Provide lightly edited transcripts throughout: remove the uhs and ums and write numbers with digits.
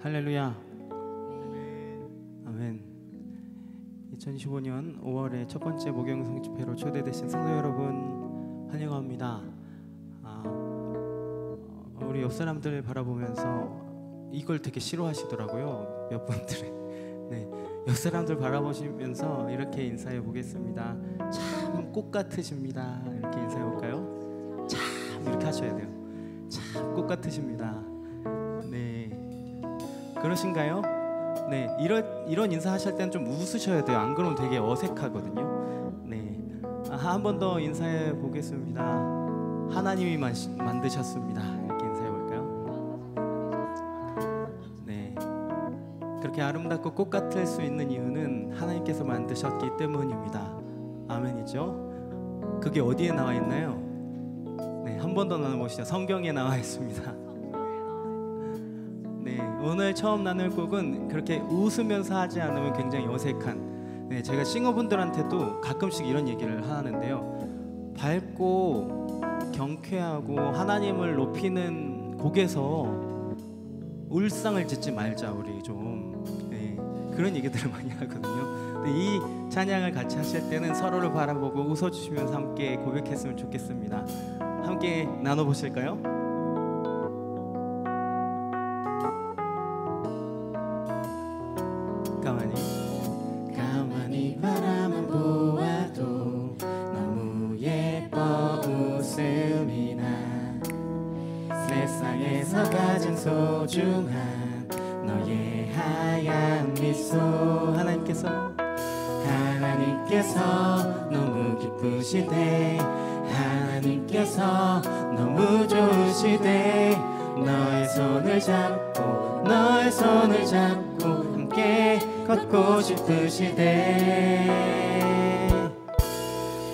할렐루야. 아멘. 2015년 5월에 첫 번째 목영성 집회로 초대되신 성도 여러분 환영합니다. 우리 옆 사람들 바라보면서 이걸 되게 싫어하시더라고요. 몇 분들이. 네, 옆 사람들 바라보시면서 이렇게 인사해 보겠습니다. 참 꽃 같으십니다. 이렇게 인사해 볼까요? 참 이렇게 하셔야 돼요. 참 꽃 같으십니다. 네, 그러신가요? 네, 이런 인사 하실 때는 좀 웃으셔야 돼요. 안 그러면 되게 어색하거든요. 네, 한 번 더 인사해 보겠습니다. 하나님이 만드셨습니다. 이렇게 인사해 볼까요? 네, 그렇게 아름답고 꽃 같을 수 있는 이유는 하나님께서 만드셨기 때문입니다. 아멘이죠? 그게 어디에 나와 있나요? 네, 한 번 더 나눠보시죠. 성경에 나와 있습니다. 네, 오늘 처음 나눌 곡은 그렇게 웃으면서 하지 않으면 굉장히 어색한, 네, 제가 싱어분들한테도 가끔씩 이런 얘기를 하는데요, 밝고 경쾌하고 하나님을 높이는 곡에서 울상을 짓지 말자 우리 좀, 네, 그런 얘기들을 많이 하거든요. 이 찬양을 같이 하실 때는 서로를 바라보고 웃어주시면서 함께 고백했으면 좋겠습니다. 함께 나눠보실까요? 가만히 바라만 보아도 너무 예뻐 웃음이 나. 세상에서 가장 소중한 너의 하얀 미소. 하나님께서 너무 기쁘시대. 하나님께서 너무 좋으시대. 너의 손을 잡고 함께 걷고 싶으시대.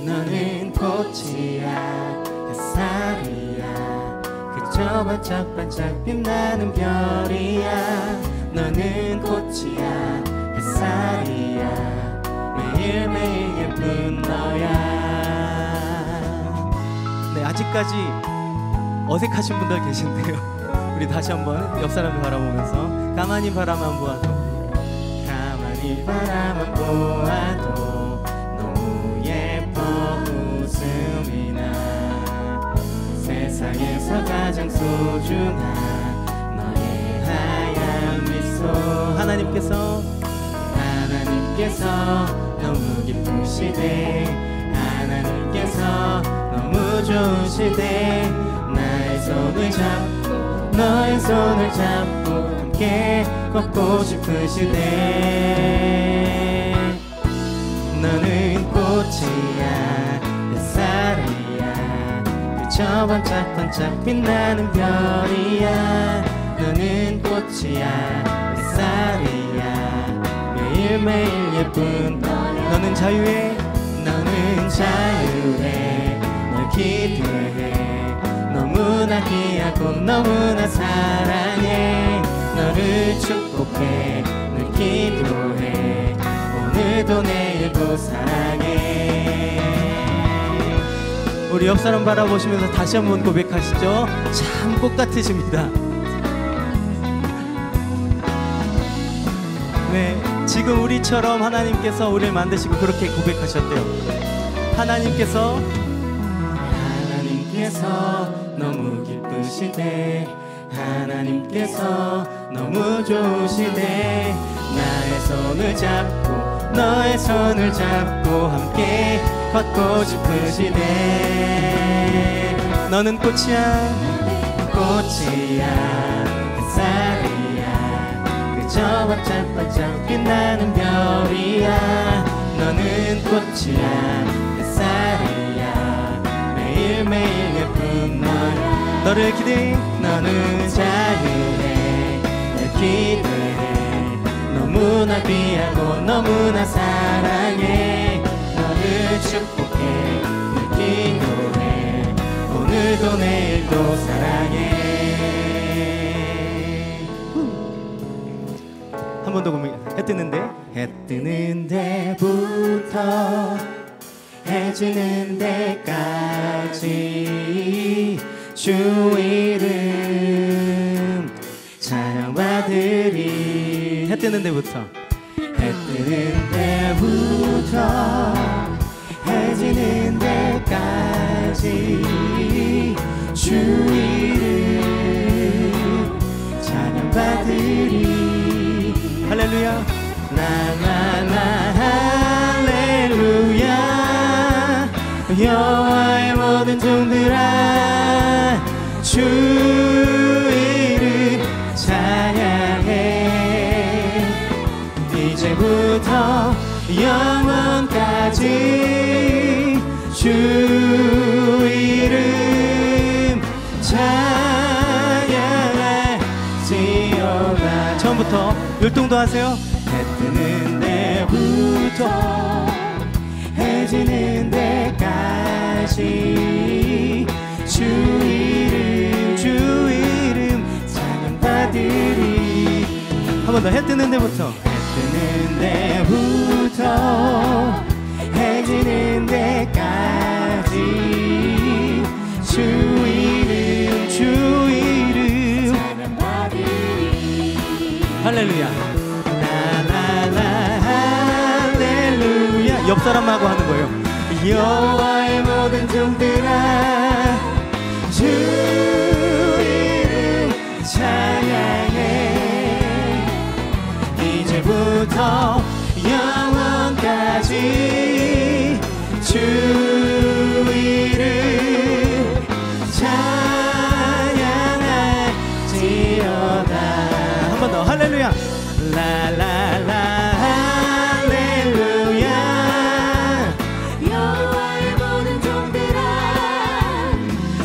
너는 꽃이야 햇살이야 그저 반짝반짝 빛나는 별이야. 너는 꽃이야 햇살이야 매일매일 예쁜 너야. 네, 아직까지 어색하신 분들 계신데요, 우리 다시 한번 옆 사람을 바라보면서 가만히 바라만 보아도 너무 예뻐 웃음이 나. 세상에서 가장 소중한 너의 하얀 미소. 하나님께서 너무 기쁘시대. 하나님께서 너무 좋으시대. 너의 손을 잡고 함께 걷고 싶으시대. 너는 꽃이야 햇살이야 그저 반짝반짝 빛나는 별이야. 너는 꽃이야 햇살이야 매일매일 예쁜 너야. 너는 자유해 널 기대해. 너무나 귀하고 너무나 사랑해. 너를 축복해 늘 기도해. 오늘도 내일도 사랑해. 우리 옆 사람 바라보시면서 다시 한번 고백하시죠. 참 꽃 같으십니다. 네, 지금 우리처럼 하나님께서 우리를 만드시고 그렇게 고백하셨대요. 하나님께서 너무 기쁘시대. 하나님께서 너무 좋으시대. 너의 손을 잡고 함께 걷고 싶으시대. 너는 꽃이야 햇살이야 그저 반짝반짝 빛나는 별이야. 너는 꽃이야 햇살이야 매일매일 예쁜 너야. 너를 기대해. 너는 자유해 널 기대해. 너무나 귀하고 너무나 사랑해. 너를 축복해 늘 기도해. 오늘도 내일도 사랑해. 한 번 더 보면 해 뜨는 데부터 해 지는 데까지 주 이름 찬양받 받으리. 해 뜨는 데부터 해 뜨는 데부터 해 지는 데까지 주 이름 찬양받으리. 할렐루야. 나나나 할렐루야. 여호와의 모든 종들아 주 이름 찬양해. 이제부터 영원까지 주 이름 찬양할지어다. 처음부터 율동도 하세요. 해 뜨는 데부터 해 지는 데까지 주 이름 찬양받으리. 한 번 더. 해 뜨는 데부터 해 뜨는 데부터 해 지는 데까지 주 이름 찬양받으리. 할렐루야. 할렐루야. 옆 사람하고 하는 거예요. 여호와의 모든 종들아 주 이름 찬양해. 이제부터 영원까지 주 이름 찬양할지어다. 한 번 더. 할렐루야. 라라라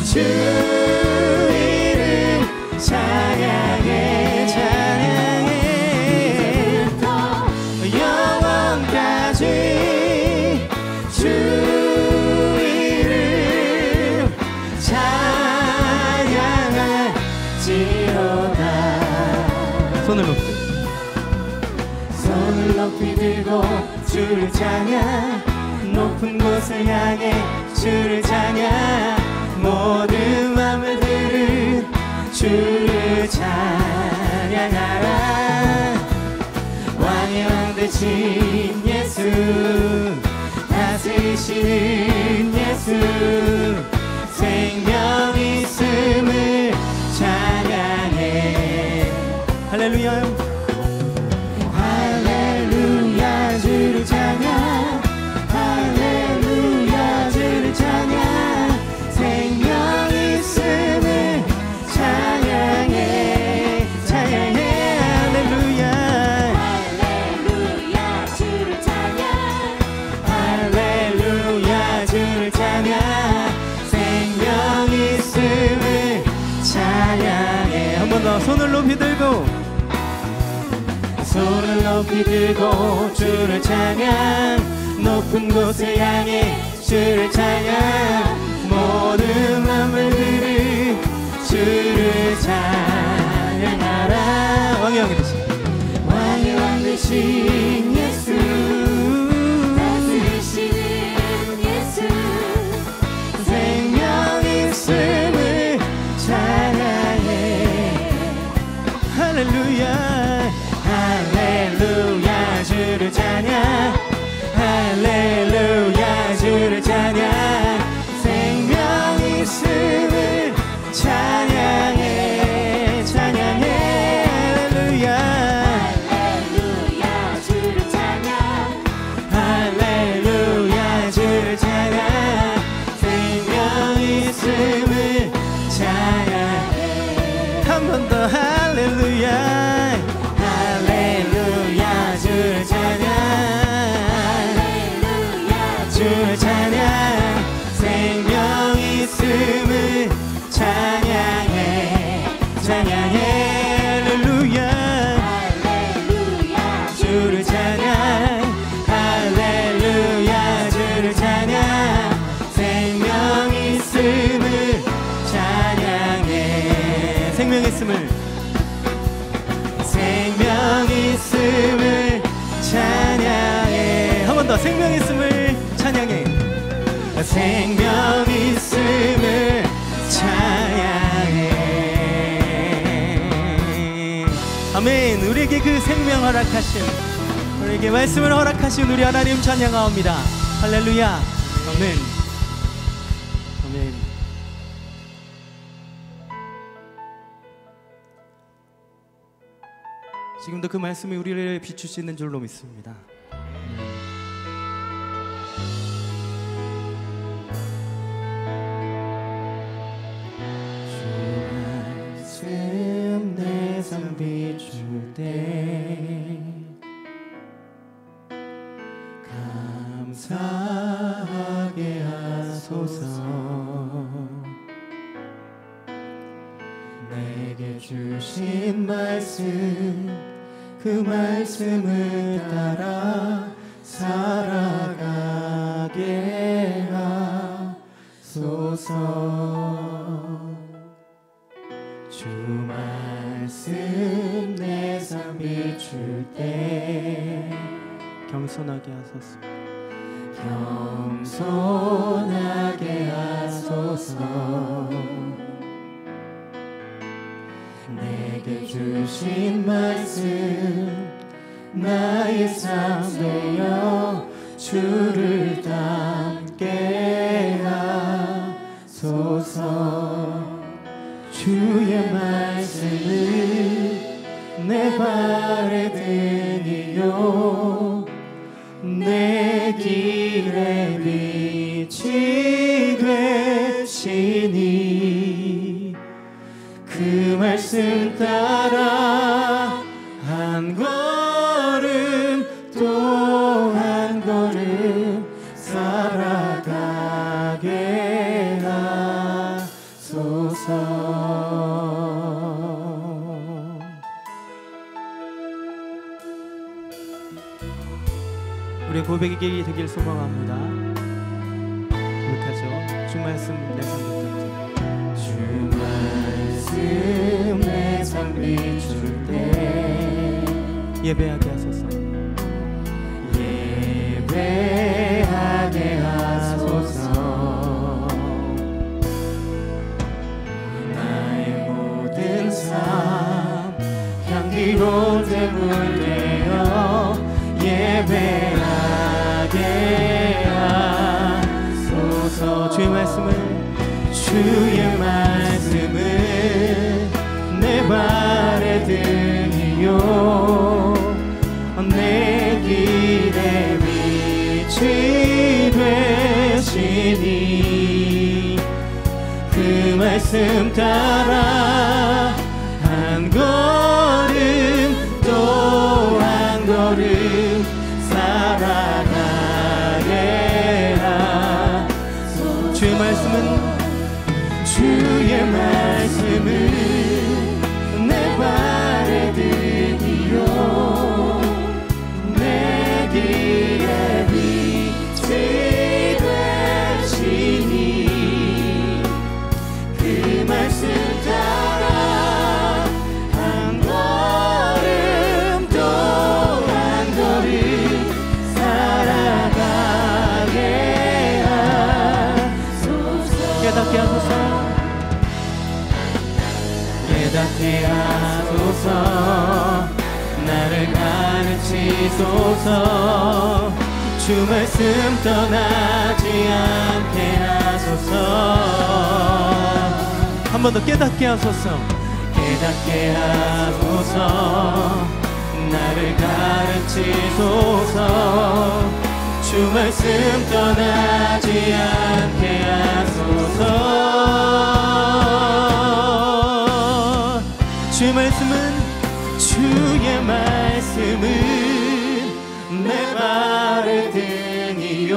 주 이름 찬양해. 찬양해. 영원까지 주 이름 찬양할지어다. 손을 높이 들고 주를 찬양. 높은 곳을 향해 주를 찬양. 모든 맘을 들은 주를 찬양하라. 왕의 왕 되신 예수 다스리시는 예수 생명 있음을 찬양해. 할렐루야. 할렐루야 주를 찬양. 할렐루야 주를 찬양. 생명 있음을 찬양해. 찬양해. 할렐루야. 할렐루야 주를 찬양. 할렐루야 주를 찬양. 생명 있음을 찬양해. 한 번 더. 손을 높이 들고 손을 높이 들고 주를 찬양. 높은 곳을 향해 주를 찬양. 모든 맘을 들은 주를 찬양하라. 왕의 왕 되신 왕의 왕 되신 예수 다스리시는 예수 생명 있음을 찬양해. 할렐루야. 할렐루야 주를 찬양. 할렐루야 주를 찬양. 생명 있음을 찬양해. 찬양해. 할렐루야. 할렐루야 주를 찬양. 할렐루야 주를 찬양. 생명 있음을 찬양해. 한 번 더. 할렐루야. 할렐루야 주를 찬양. 할렐루야 주를 찬양. 생명 있음을 찬양해. 찬양해. 할렐루야. 할렐루야 주를 찬양. 할렐루야 주를 찬양. 생명 있음을 찬양해. 생명 있음을 생명 있음을 찬양해. 한 번 더. 생명 있음을 찬양해. 생명 있음을 찬양해. 아멘. 우리에게 그 생명 허락하신, 우리에게 말씀을 허락하신 우리 하나님 찬양하옵니다. 할렐루야. 아멘. 아멘. 지금도 그 말씀이 우리를 비추시는 줄로 믿습니다. 비출 때 감사하게 하소서. 내게 주신 말씀, 그 말씀을 따라 살아가게 하소서. 주 말씀 내 삶 비출 때 겸손하게 하소서. 겸손하게 하소서. 내게 주신 말씀 나의 삶 되어 주를 닮게 하소서. 주의 말씀을 내 발의 등이요 내 길의 빛이 되시니 그 말씀 따라 한 걸음 또 한 걸음 살아가게 하소서. 우리의 고백이 되길 소망합니다. 고백하죠. 주 말씀 내 삶 비출 때, 주 말씀 내 삶 비출 때 예배하게 하소서. 예배하게 하소서. 나의 모든 삶 향기로운 제물 되어 예배하게 하소서. 주의 말씀을 내 발의 등이요 내 길의 빛이 되시니 그 말씀 따라 한 걸음 또 한 걸음 살아가게 하소서. 주의 말씀은 내 발의 등이요 내 길의 빛이 되시니 그 말씀 따라 한 걸음 또 한 걸음 살아가게 하소서. 깨닫게 하소서. 깨닫게 하소서. 나를 가르치소서. 주 말씀 떠나지 않게 하소서. 한 번 더 깨닫게 하소서. 깨닫게 하소서. 나를 가르치소서. 주 말씀 떠나지 않게 하소서. 주의 말씀은 내 발의 등이요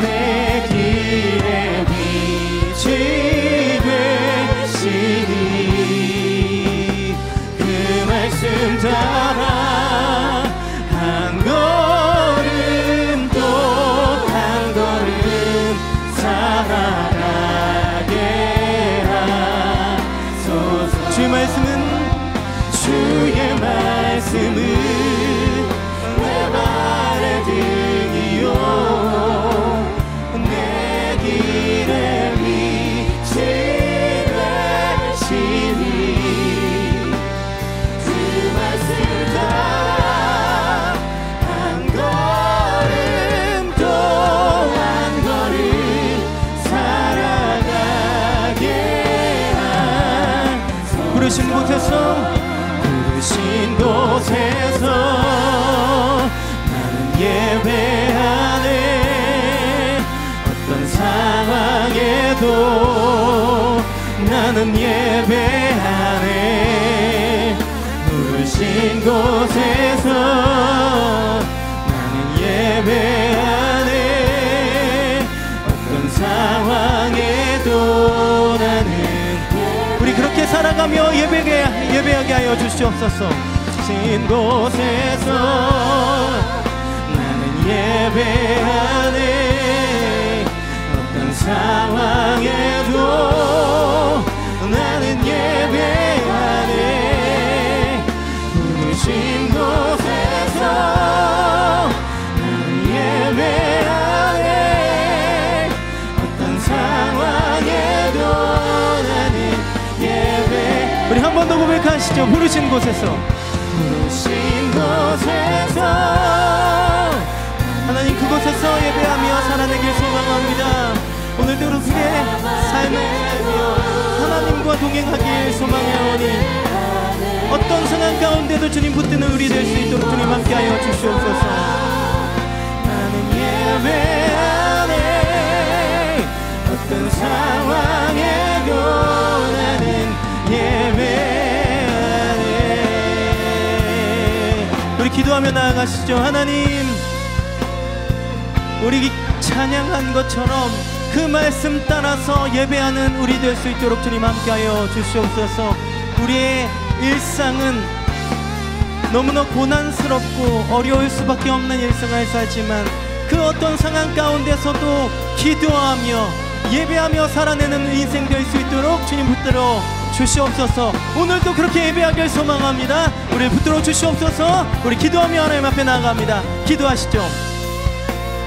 내 길의 빛이 되시니 그 말씀 따라 한 걸음 또 한 걸음 살아가게 하소서. 주의 말씀은 내 발의 등이 사랑해도 나는 예배하네. 부르신 곳에서 나는 예배하네. 어떤 상황에도 나는 우리 그렇게 살아가며 예배하게 하여 주시옵소서. 부르신 곳에서 나는 예배하네. 어떤 상황에도 나는 예배하네. 부르신 곳에서 나는 예배하네. 어떤 상황에도 나는 예배. 우리 한 번 더 고백하시죠. 부르신 곳에서, 부르신 곳에서 하나님, 그곳에서 예배하며 살아내길 소망합니다. 오늘도 그렇게 삶을 살며 하나님과 동행하길 소망하오니 어떤 상황 가운데도 주님 붙드는 우리 될 수 있도록 주님 함께하여 주시옵소서. 나는 예배하네. 어떤 상황에도 나는 예배하네. 우리 기도하며 나아가시죠. 하나님, 우리 찬양한 것처럼 그 말씀 따라서 예배하는 우리 될 수 있도록 주님 함께하여 주시옵소서. 우리의 일상은 너무나 고난스럽고 어려울 수밖에 없는 일상을 살지만 그 어떤 상황 가운데서도 기도하며 예배하며 살아내는 인생 될 수 있도록 주님 붙들어 주시옵소서. 오늘도 그렇게 예배하길 소망합니다. 우리를 붙들어 주시옵소서. 우리 기도하며 하나님 앞에 나아갑니다. 기도하시죠.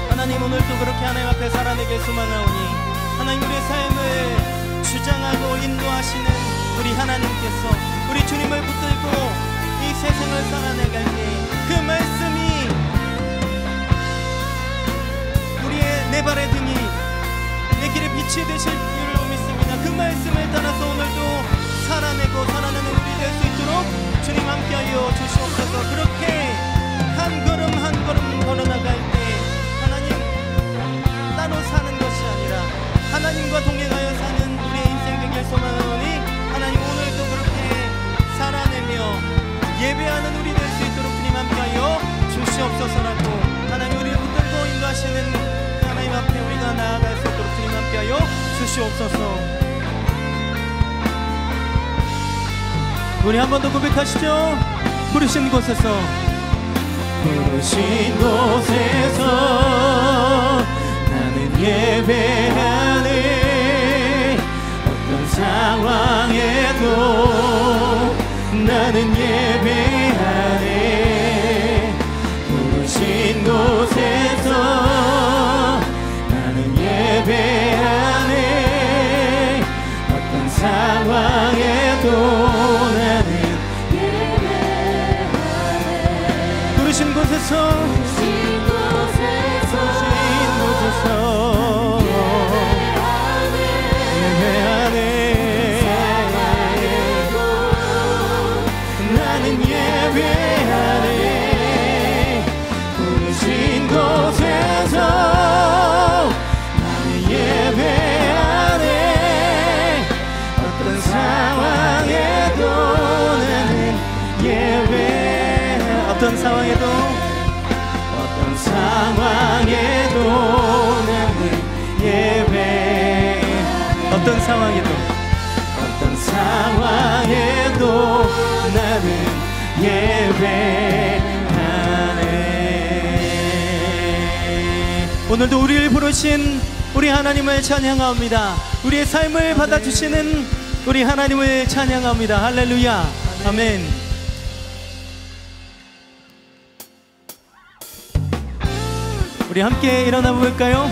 하나님, 오늘도 그렇게 하나님 앞에 살아내길 소망하오니 하나님, 우리의 삶을 주장하고 인도하시는 우리 하나님께서 우리 주님을 붙들고 이 세상을 살아내갈 때 그 말씀이 우리의 내 발의 등이 내 길에 빛이 되실 줄로 믿습니다. 그 말씀을 따라서 오늘도 살아내고 살아내는 우리 될 수 있도록 주님 함께하여 주시옵소서. 그렇게 한 걸음 한 걸음 걸어나갈 때 따로 사는 것이 아니라 하나님과 동행하여 사는 우리의 인생 되길 소망하오니 하나님, 오늘도 그렇게 살아내며 예배하는 우리 될 수 있도록 주님 함께하여 주시옵소서라고 하나님, 우리를 붙들고 인도하시는 하나님 앞에 우리가 나아갈 수 있도록 주님 함께하여 주시옵소서. 우리 한 번 더 고백하시죠. 부르신 곳에서, 부르신 곳에서 예배하네. 어떤 상황에도 나는 예배하네. 부르신 곳에서 나는 예배하네. 어떤 상황에도 나는 예배하네. 부르신 곳에서 어떤 상황에도 나는 예배. 어떤 상황에도 나는 예배하네. 오늘도 우리를 부르신 우리 하나님을 찬양합니다. 우리의 삶을 받아주시는 우리 하나님을 찬양합니다. 할렐루야. 아멘. 우리 함께 일어나 볼까요?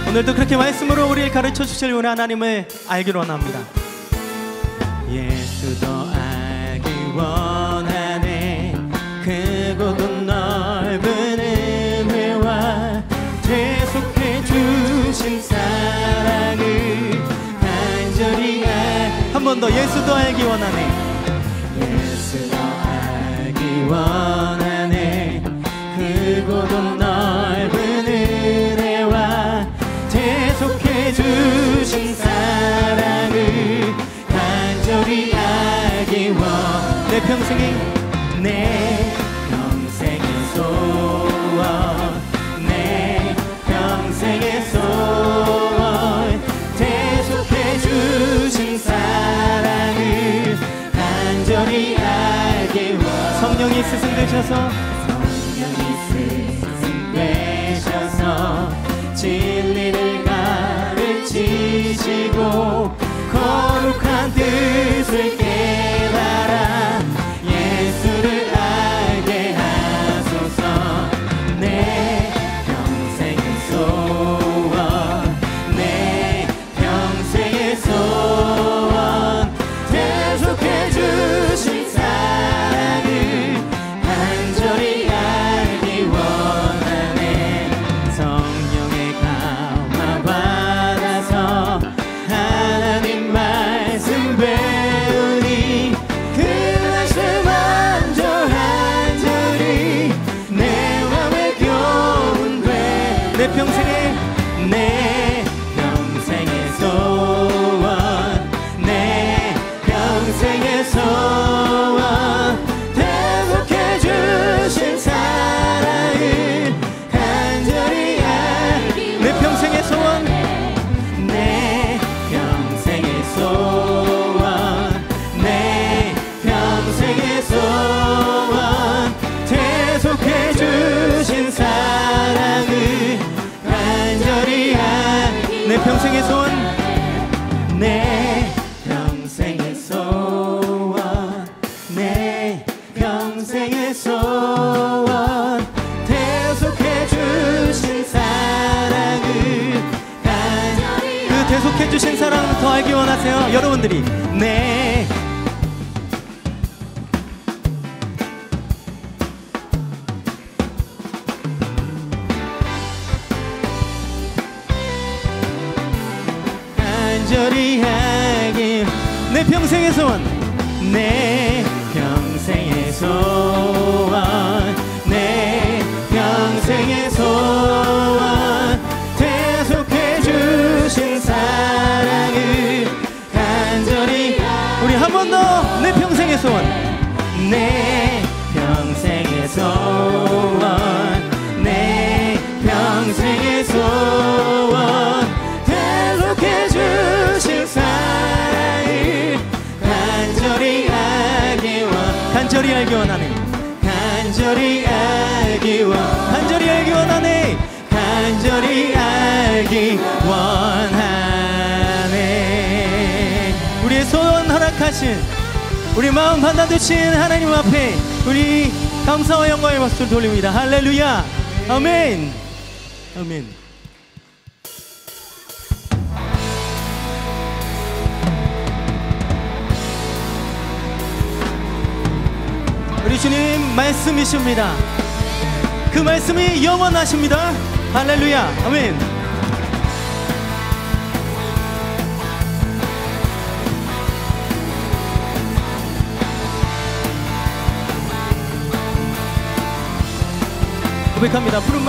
오늘도 그렇게 말씀으로 우리를 가르쳐 주실 우리 하나님을 알기로 원합니다. 예수도 알기 원하네. 크고도 넓은 은혜와 계속해 주신 사랑을 간절히 한 번 더. 예수도 알기 원하네. 예수도 알기 원하네. 크고도 넓은 은혜와 계속해 주신 평생의 내 평생의 소원 내 평생의 소원 대속해 주신 사랑을 간절히 알게 원 성령이 스승되셔서 진리를 가르치시고 거룩한 뜻을 깨달아 예수를 알게 하소서 내 평생의 소원 내 평생의 소원 대속해 주신 사랑을 간절히 알기 원하네 성령의 감화 받아서 하나님 말씀 배우니 그 말씀 먼저 한절이 내 맘에 교훈돼 내 평생의 소원 내 평생의 소원 대속해 주신 사랑을 간절히 알기 내 평생의 소원 내 평생의 소원 내 평생의 소원 대속해 주신 사랑을 간절히 알기 내 평생의 소원 내 평생의 소원 내 평생의 소원 대속해 주신 사랑을 간절히 그 대속해 주신 사랑을 더 알기 원하세요 여러분들이 내 간절히 하길 내 평생의 소원 내 평생의 소원 내 평생의 소원 대속해 주신 사랑을 간절히 우리 한 번 더 내 평생의 소원 내 평생의 소원 내 평생의 소원 대속해 주신 사랑을 간절히 알기 원하네 간절히 알기 원하네 간절히 알기 원하네 우리의 소원 허락하신 우리 마음 받아주신 하나님 앞에 우리 감사와 영광의 박수를 돌립니다 할렐루야 아멘 아멘 우리 주님 말씀이십니다. 그 말씀이 영원하십니다. 할렐루야 아멘. 고백합니다. 푸른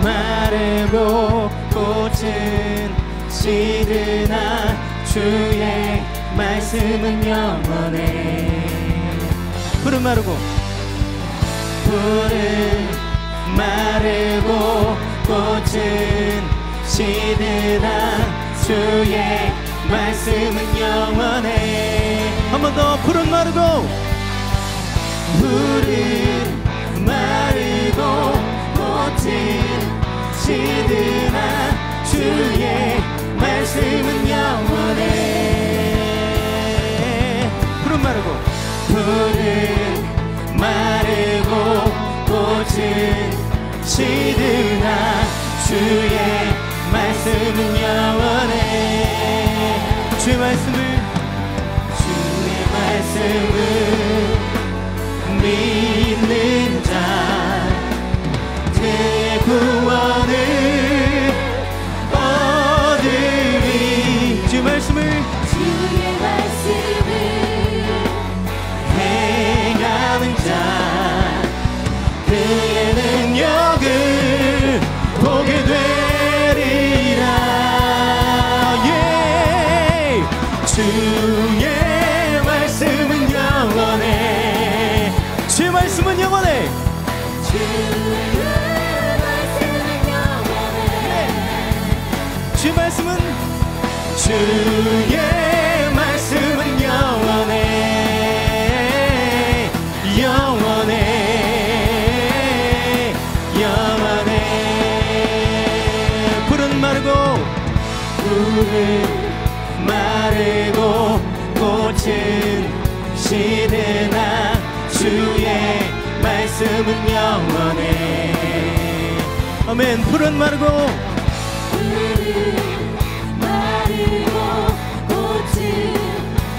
마르고 꽃은 시드나 주의 말씀은 영원해. 푸른 마르고 꽃은 시드나 주의 말씀은 영원해. 한 번 더. 푸른 마르고 꽃은 시드나 주의 말씀은 영원해. 푸른 마르고 꽃은 시드나 주의 말씀은 영원해. 주의 말씀을 믿는 자 그의 구원을 얻으리. 주의 말씀을 행하는 자 그의 능력을 보게 되리라. 예. 주의 말씀은 영원해. 주의 말씀은 주의 말씀은 영원해. 영원해. 영원해. 푸른 마르고 꽃은 시드나 주의 말씀은 영원해. 아멘. 푸른 마르고 꽃은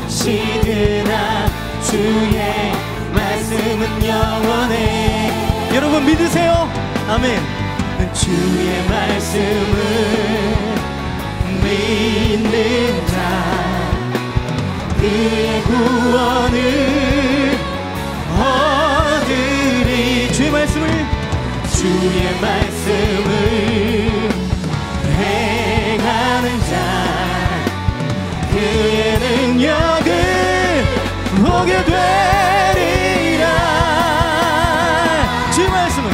시드나 주의 말씀은 영원해. 여러분 믿으세요? 아멘. 주의 말씀을 믿는 자 그의 구원을 얻으리. 주의 말씀을 행하는 자 그의 능력을 보게 되리라. 주의 말씀은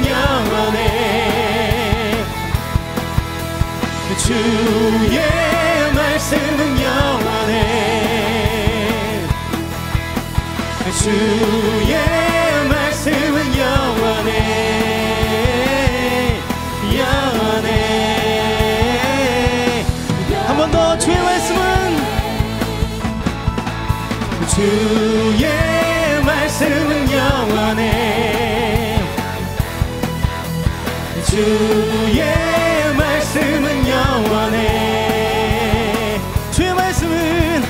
영원해. 주의 말씀은 영원해. 주의 말씀은 영원해. 영원해. 한 번 더. 주의 말씀은 영원해. 주의 말씀은 영원해. 주의 말씀은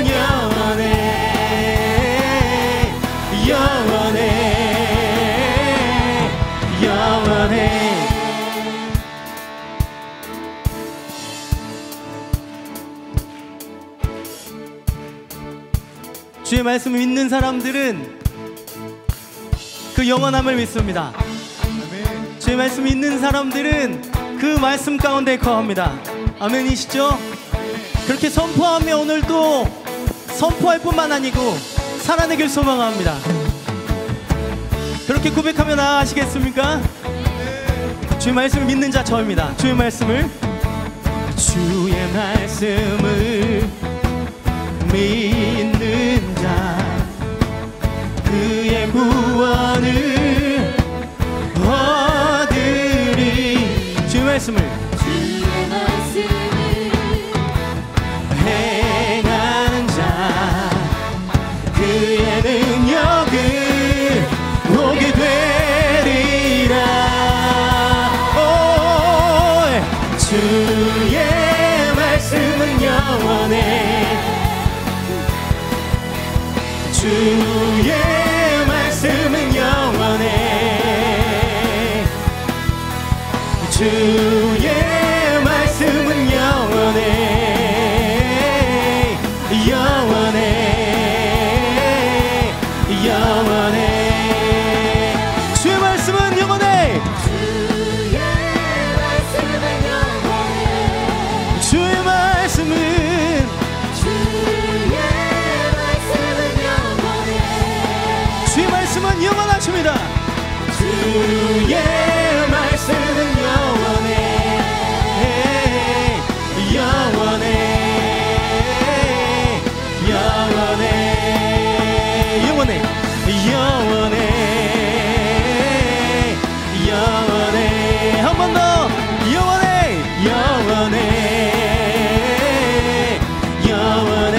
영원해. 영원해. 영원해. 주의 말씀을 믿는 사람들은 그 영원함을 믿습니다. 주의 말씀 믿는 사람들은 그 말씀 가운데 거합니다. 아멘이시죠? 그렇게 선포하며 오늘도 선포할 뿐만 아니고 살아내길 소망합니다. 그렇게 고백하며 나아가시겠습니까? 주의 말씀을 믿는 자 저입니다. 주의 말씀을 믿는 자 그의 구원을 얻으리. 주의 말씀을 행하는 자 그의 능력을 보게 되리라. 주의 말씀은 영원해. 주의 말씀은 영원해. 주의 말씀은 영원해. 영원해. 영원해. 주의 말씀은 영원해. 주의 말씀은 영원하십니다. 주의 말씀은 영원해. 영원해. 영원해. 영원해. 영원해. 영원해. 한 번 더. 영원해. 영원해. 영원해.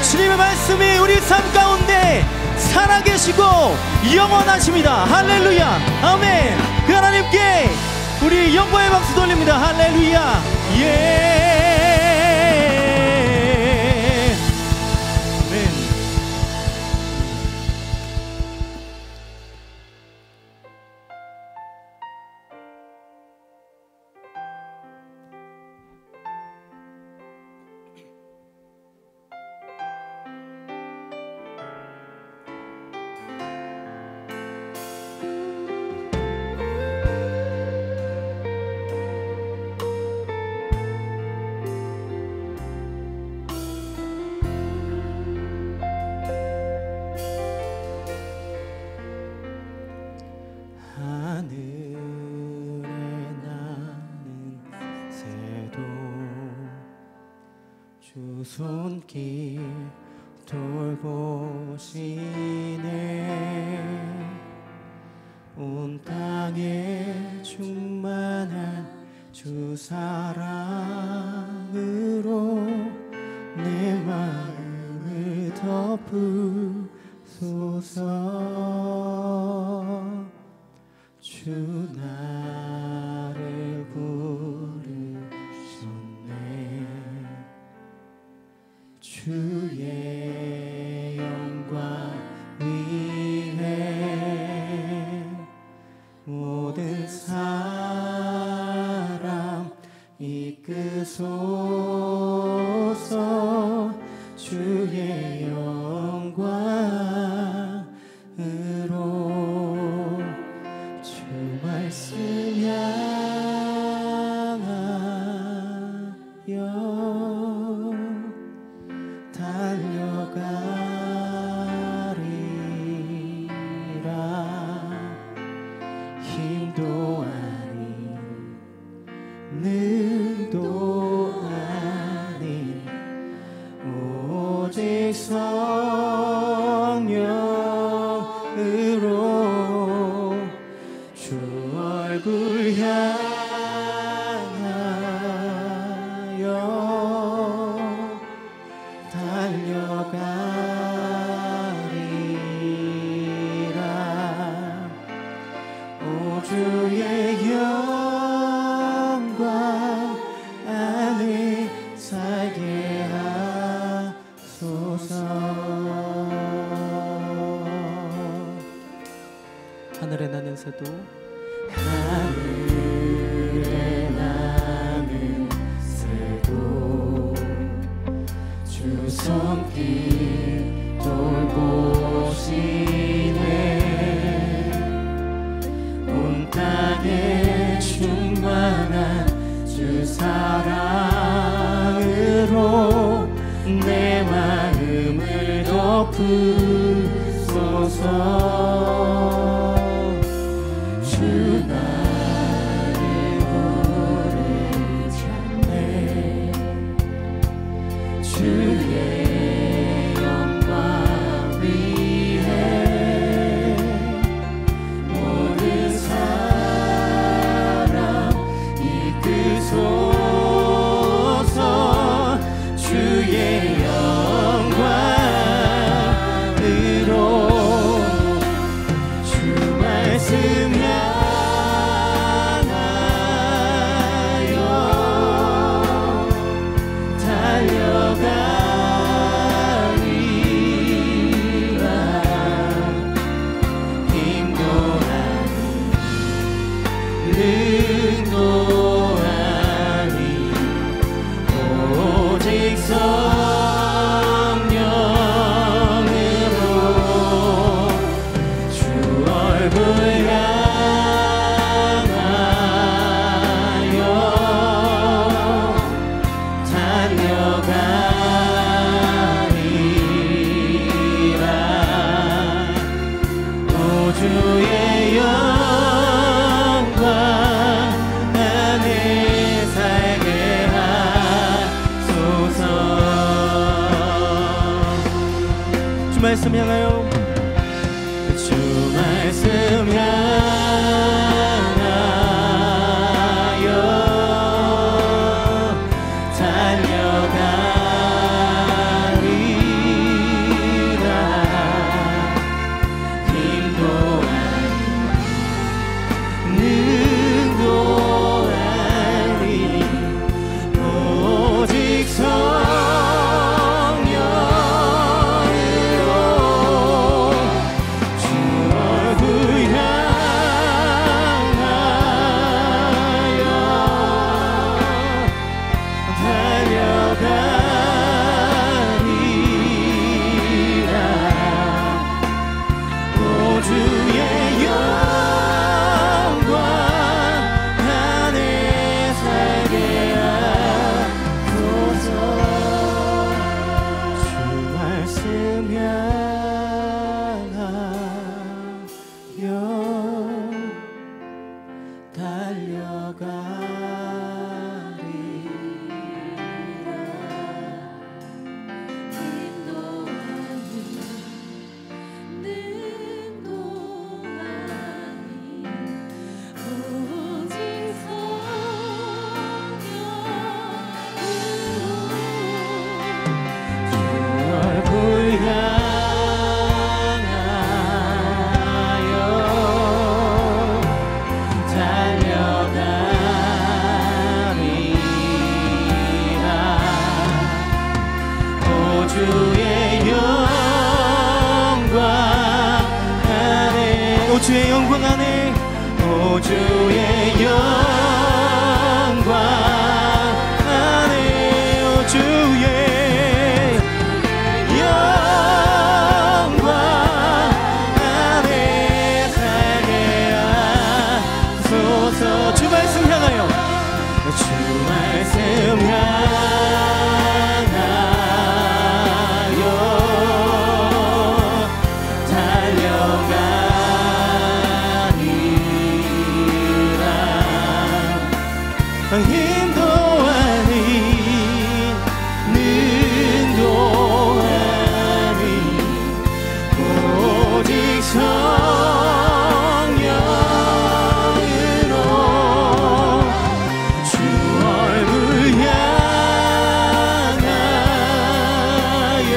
주님의 말씀이 우리 삶 가운데 살아계시고 영원하십니다. 할렐루야. 아멘. 그 하나님께 우리 영광의 박수 돌립니다. 할렐루야. 아멘. 손길 돌보시네. 온 땅에 충만한 주 사랑으로 내 마음을 덮으소서. 주 나를 부르셨네. 주의 영광 위에 모든 사람 이끄소서. 주의 영광으로 주 말씀 향하여 달려가리라. 힘도 아닌 능도 아닌 오직 성령으로 주 얼굴 향하여 달려가리라. 오 주의 영광 안에 살게 하소서. 하늘에 나는 새도 하늘에 나는 새도 주 손길 돌보시네. 온 땅에 충만한 주 사랑으로 내 마음을 덮으소서. 주 나를 부르셨네. 주의 영광 위에 모든 사람 이끄소서. 주의 영광으로 주 말씀 주의 영광 안에 살게 하소서. 주 말씀 향하여 주 말씀 향하여 달려가리라. 힘도 능도 아닌 오직 성령으로 주 얼굴 향하여 달려가리라. 오 주의 영광 안에 살게 하소서. 주 말씀 향하여 달려가리라. 주의 영광 안에 오 주의 영광 안에 살게 하소서. 주 말씀 향하여 주 말씀 향하여 달려가리라. 인도하니 능도하니 오직 성령으로 주 얼굴 향하여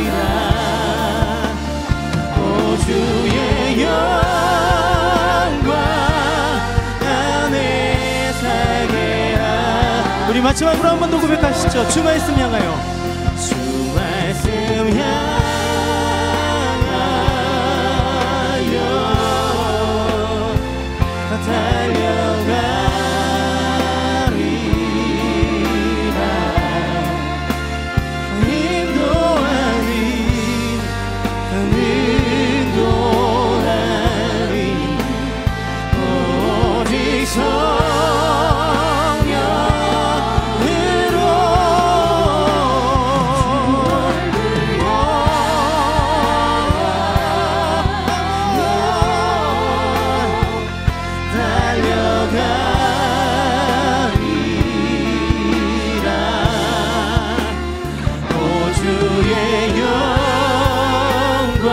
달려가리라. 오 주의 영광 안에 살게 하. 우리 마지막으로 한 번 더 고백하시죠. 주 말씀 향하여 주 말씀 향하여 달려가리라. 인도하니 능도하니 오직 성령으로 달려가리라. 오 주의 영광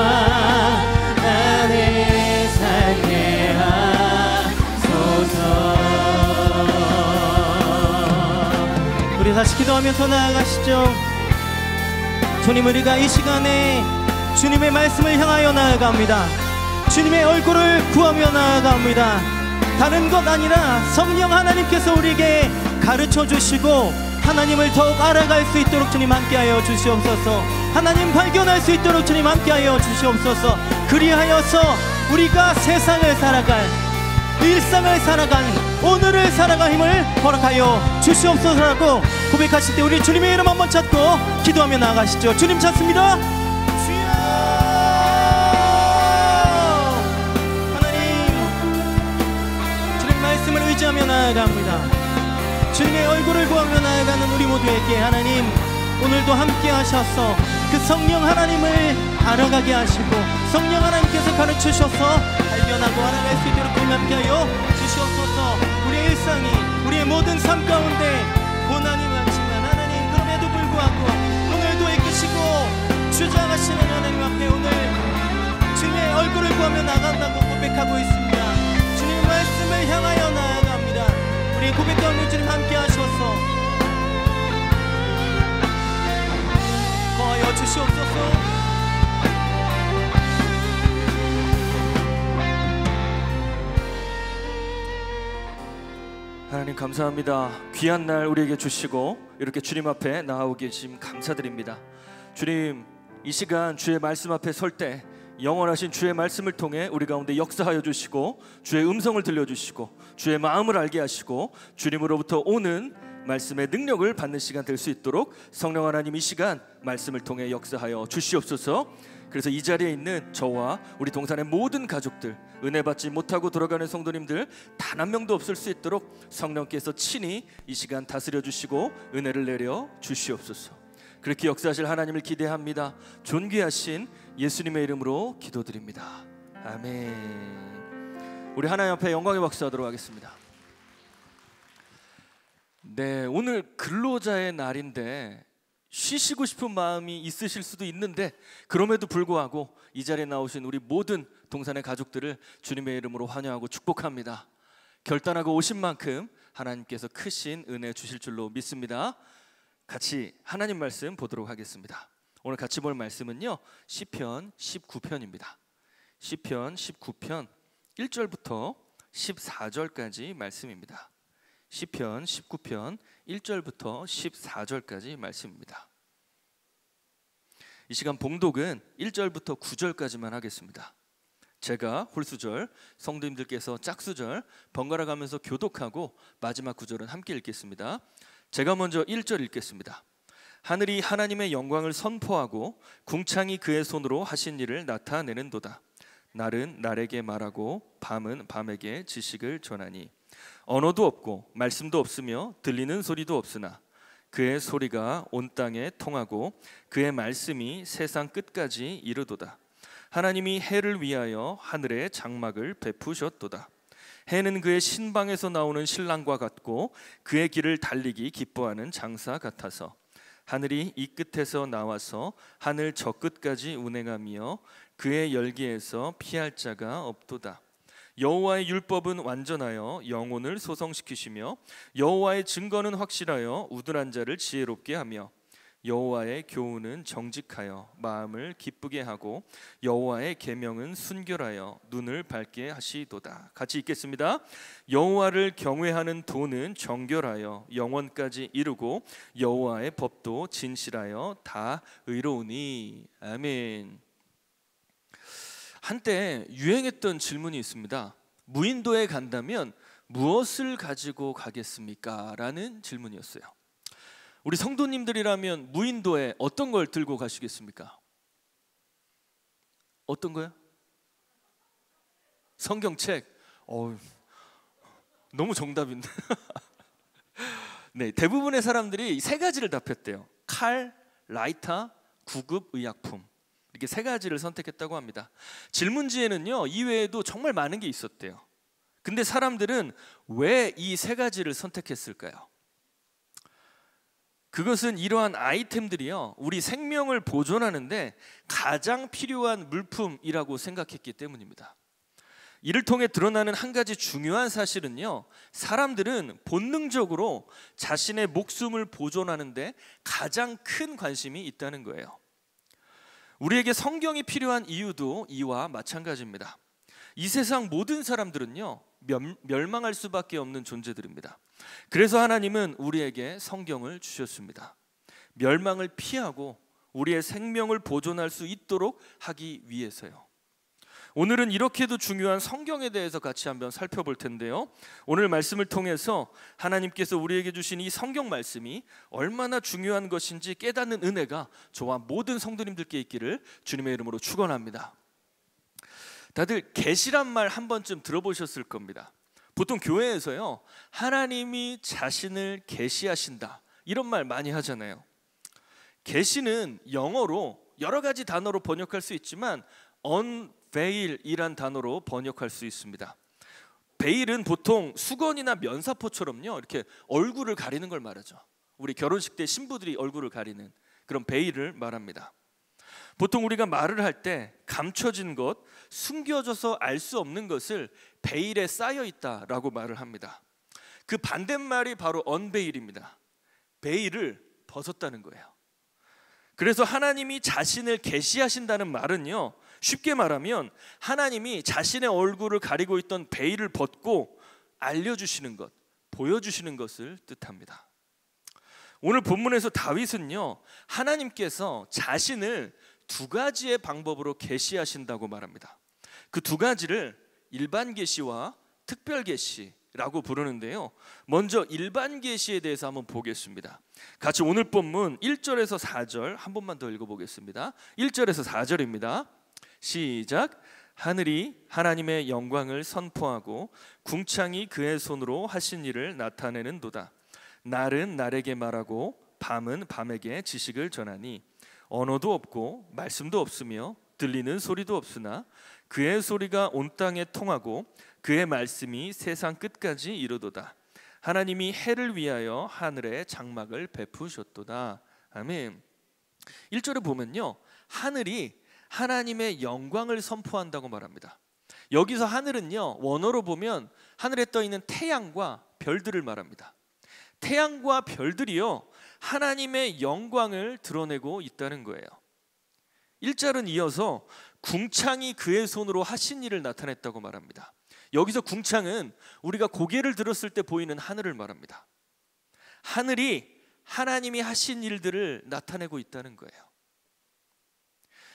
안에 살게 하소서. 우리 다시 기도하면서 나아가시죠. 주님, 우리가 이 시간에 주님의 말씀을 향하여 나아갑니다. 주님의 얼굴을 구하며 나아갑니다. 다른 것 아니라 성령 하나님께서 우리에게 가르쳐 주시고 하나님을 더욱 알아갈 수 있도록 주님 함께하여 주시옵소서. 하나님 발견할 수 있도록 주님 함께하여 주시옵소서. 그리하여서 우리가 세상을 살아갈, 일상을 살아간, 오늘을 살아갈 힘을 허락하여 주시옵소서라고 고백하실 때 우리 주님의 이름 한번 찾고 기도하며 나아가시죠. 주님 찾습니다. 주여 하나님, 주님 말씀을 의지하며 나아갑니다. 주님의 얼굴을 구하며 나아가는 우리 모두에게 하나님 오늘도 함께 하셔서 그 성령 하나님을 알아가게 하시고 성령 하나님께서 가르치셔서 발견하고 알아갈 수 있도록 함께하여 주시옵소서. 우리의 일상이, 우리의 모든 삶 가운데 고난이 많지만 하나님 그럼에도 불구하고 오늘도 애기시고 주장하시는 하나님 앞에 오늘 주님의 얼굴을 구하며 나간다고 고백하고 있습니다. 주님의 말씀을 향하여 나아갑니다. 우리 고백 가운데 주님 함께 하셔서 거하여 주시옵소서. 하나님 감사합니다. 귀한 날 우리에게 주시고 이렇게 주님 앞에 나아오게 해주심 감사드립니다. 주님, 이 시간 주의 말씀 앞에 설 때 영원하신 주의 말씀을 통해 우리 가운데 역사하여 주시고 주의 음성을 들려주시고 주의 마음을 알게 하시고 주님으로부터 오는 말씀의 능력을 받는 시간 될 수 있도록 성령 하나님 이 시간 말씀을 통해 역사하여 주시옵소서. 그래서 이 자리에 있는 저와 우리 동산의 모든 가족들, 은혜 받지 못하고 돌아가는 성도님들 단 한 명도 없을 수 있도록 성령께서 친히 이 시간 다스려 주시고 은혜를 내려 주시옵소서. 그렇게 역사하실 하나님을 기대합니다. 존귀하신 예수님의 이름으로 기도드립니다. 아멘. 우리 하나님 앞에 영광의 박수하도록 하겠습니다. 네, 오늘 근로자의 날인데 쉬시고 싶은 마음이 있으실 수도 있는데 그럼에도 불구하고 이 자리에 나오신 우리 모든 동산의 가족들을 주님의 이름으로 환영하고 축복합니다. 결단하고 오신 만큼 하나님께서 크신 은혜 주실 줄로 믿습니다. 같이 하나님 말씀 보도록 하겠습니다. 오늘 같이 볼 말씀은요, 시편 19편입니다. 시편 19편 1절부터 14절까지 말씀입니다. 시편 19편 1절부터 14절까지 말씀입니다. 이 시간 봉독은 1절부터 9절까지만 하겠습니다. 제가 홀수절, 성도님들께서 짝수절 번갈아 가면서 교독하고 마지막 구절은 함께 읽겠습니다. 제가 먼저 1절 읽겠습니다. 하늘이 하나님의 영광을 선포하고 궁창이 그의 손으로 하신 일을 나타내는도다. 날은 날에게 말하고 밤은 밤에게 지식을 전하니 언어도 없고 말씀도 없으며 들리는 소리도 없으나 그의 소리가 온 땅에 통하고 그의 말씀이 세상 끝까지 이르도다. 하나님이 해를 위하여 하늘에 장막을 베푸셨도다. 해는 그의 신방에서 나오는 신랑과 같고 그의 길을 달리기 기뻐하는 장사 같아서 하늘이 이 끝에서 나와서 하늘 저 끝까지 운행하며 그의 열기에서 피할 자가 없도다. 여호와의 율법은 완전하여 영혼을 소성시키시며 여호와의 증거는 확실하여 우둔한 자를 지혜롭게 하며 여호와의 교훈은 정직하여 마음을 기쁘게 하고 여호와의 계명은 순결하여 눈을 밝게 하시도다. 같이 읽겠습니다. 여호와를 경외하는 도는 정결하여 영원까지 이르고 여호와의 법도 진실하여 다 의로우니. 아멘. 한때 유행했던 질문이 있습니다. 무인도에 간다면 무엇을 가지고 가겠습니까? 라는 질문이었어요. 우리 성도님들이라면 무인도에 어떤 걸 들고 가시겠습니까? 어떤 거요? 성경책. 너무 정답인데. 네, 대부분의 사람들이 세 가지를 답했대요. 칼, 라이터, 구급 의약품. 이렇게 세 가지를 선택했다고 합니다. 질문지에는요, 이외에도 정말 많은 게 있었대요. 근데 사람들은 왜 이 세 가지를 선택했을까요? 그것은 이러한 아이템들이요, 우리 생명을 보존하는데 가장 필요한 물품이라고 생각했기 때문입니다. 이를 통해 드러나는 한 가지 중요한 사실은요, 사람들은 본능적으로 자신의 목숨을 보존하는데 가장 큰 관심이 있다는 거예요. 우리에게 성경이 필요한 이유도 이와 마찬가지입니다. 이 세상 모든 사람들은요, 멸망할 수밖에 없는 존재들입니다. 그래서 하나님은 우리에게 성경을 주셨습니다. 멸망을 피하고 우리의 생명을 보존할 수 있도록 하기 위해서요. 오늘은 이렇게도 중요한 성경에 대해서 같이 한번 살펴볼 텐데요, 오늘 말씀을 통해서 하나님께서 우리에게 주신 이 성경 말씀이 얼마나 중요한 것인지 깨닫는 은혜가 저와 모든 성도님들께 있기를 주님의 이름으로 축원합니다. 다들 계시란 말 한 번쯤 들어보셨을 겁니다. 보통 교회에서요, 하나님이 자신을 계시하신다 이런 말 많이 하잖아요. 계시는 영어로 여러 가지 단어로 번역할 수 있지만 unveil이란 단어로 번역할 수 있습니다. 베일은 보통 수건이나 면사포처럼요, 이렇게 얼굴을 가리는 걸 말하죠. 우리 결혼식 때 신부들이 얼굴을 가리는 그런 베일을 말합니다. 보통 우리가 말을 할 때 감춰진 것, 숨겨져서 알 수 없는 것을 베일에 쌓여 있다라고 말을 합니다. 그 반대말이 바로 언베일입니다. 베일을 벗었다는 거예요. 그래서 하나님이 자신을 계시하신다는 말은요, 쉽게 말하면 하나님이 자신의 얼굴을 가리고 있던 베일을 벗고 알려주시는 것, 보여주시는 것을 뜻합니다. 오늘 본문에서 다윗은요, 하나님께서 자신을 두 가지의 방법으로 계시하신다고 말합니다. 그 두 가지를 일반 계시와 특별 계시라고 부르는데요, 먼저 일반 계시에 대해서 한번 보겠습니다. 같이 오늘 본문 1절에서 4절 한 번만 더 읽어보겠습니다. 1절에서 4절입니다. 시작. 하늘이 하나님의 영광을 선포하고 궁창이 그의 손으로 하신 일을 나타내는도다. 날은 날에게 말하고 밤은 밤에게 지식을 전하니 언어도 없고 말씀도 없으며 들리는 소리도 없으나 그의 소리가 온 땅에 통하고 그의 말씀이 세상 끝까지 이르도다. 하나님이 해를 위하여 하늘에 장막을 베푸셨도다. 아멘. 1절에 보면요, 하늘이 하나님의 영광을 선포한다고 말합니다. 여기서 하늘은요, 원어로 보면 하늘에 떠 있는 태양과 별들을 말합니다. 태양과 별들이요, 하나님의 영광을 드러내고 있다는 거예요. 1절은 이어서 궁창이 그의 손으로 하신 일을 나타냈다고 말합니다. 여기서 궁창은 우리가 고개를 들었을 때 보이는 하늘을 말합니다. 하늘이 하나님이 하신 일들을 나타내고 있다는 거예요.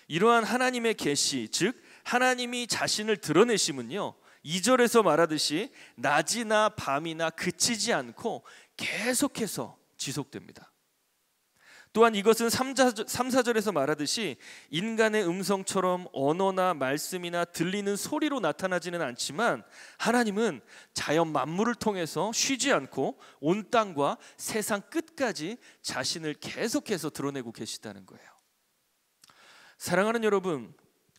이러한 하나님의 계시, 즉 하나님이 자신을 드러내심은요, 2절에서 말하듯이 낮이나 밤이나 그치지 않고 계속해서 지속됩니다. 또한 이것은 3, 4절에서 말하듯이 인간의 음성처럼 언어나 말씀이나 들리는 소리로 나타나지는 않지만 하나님은 자연 만물을 통해서 쉬지 않고 온 땅과 세상 끝까지 자신을 계속해서 드러내고 계시다는 거예요. 사랑하는 여러분,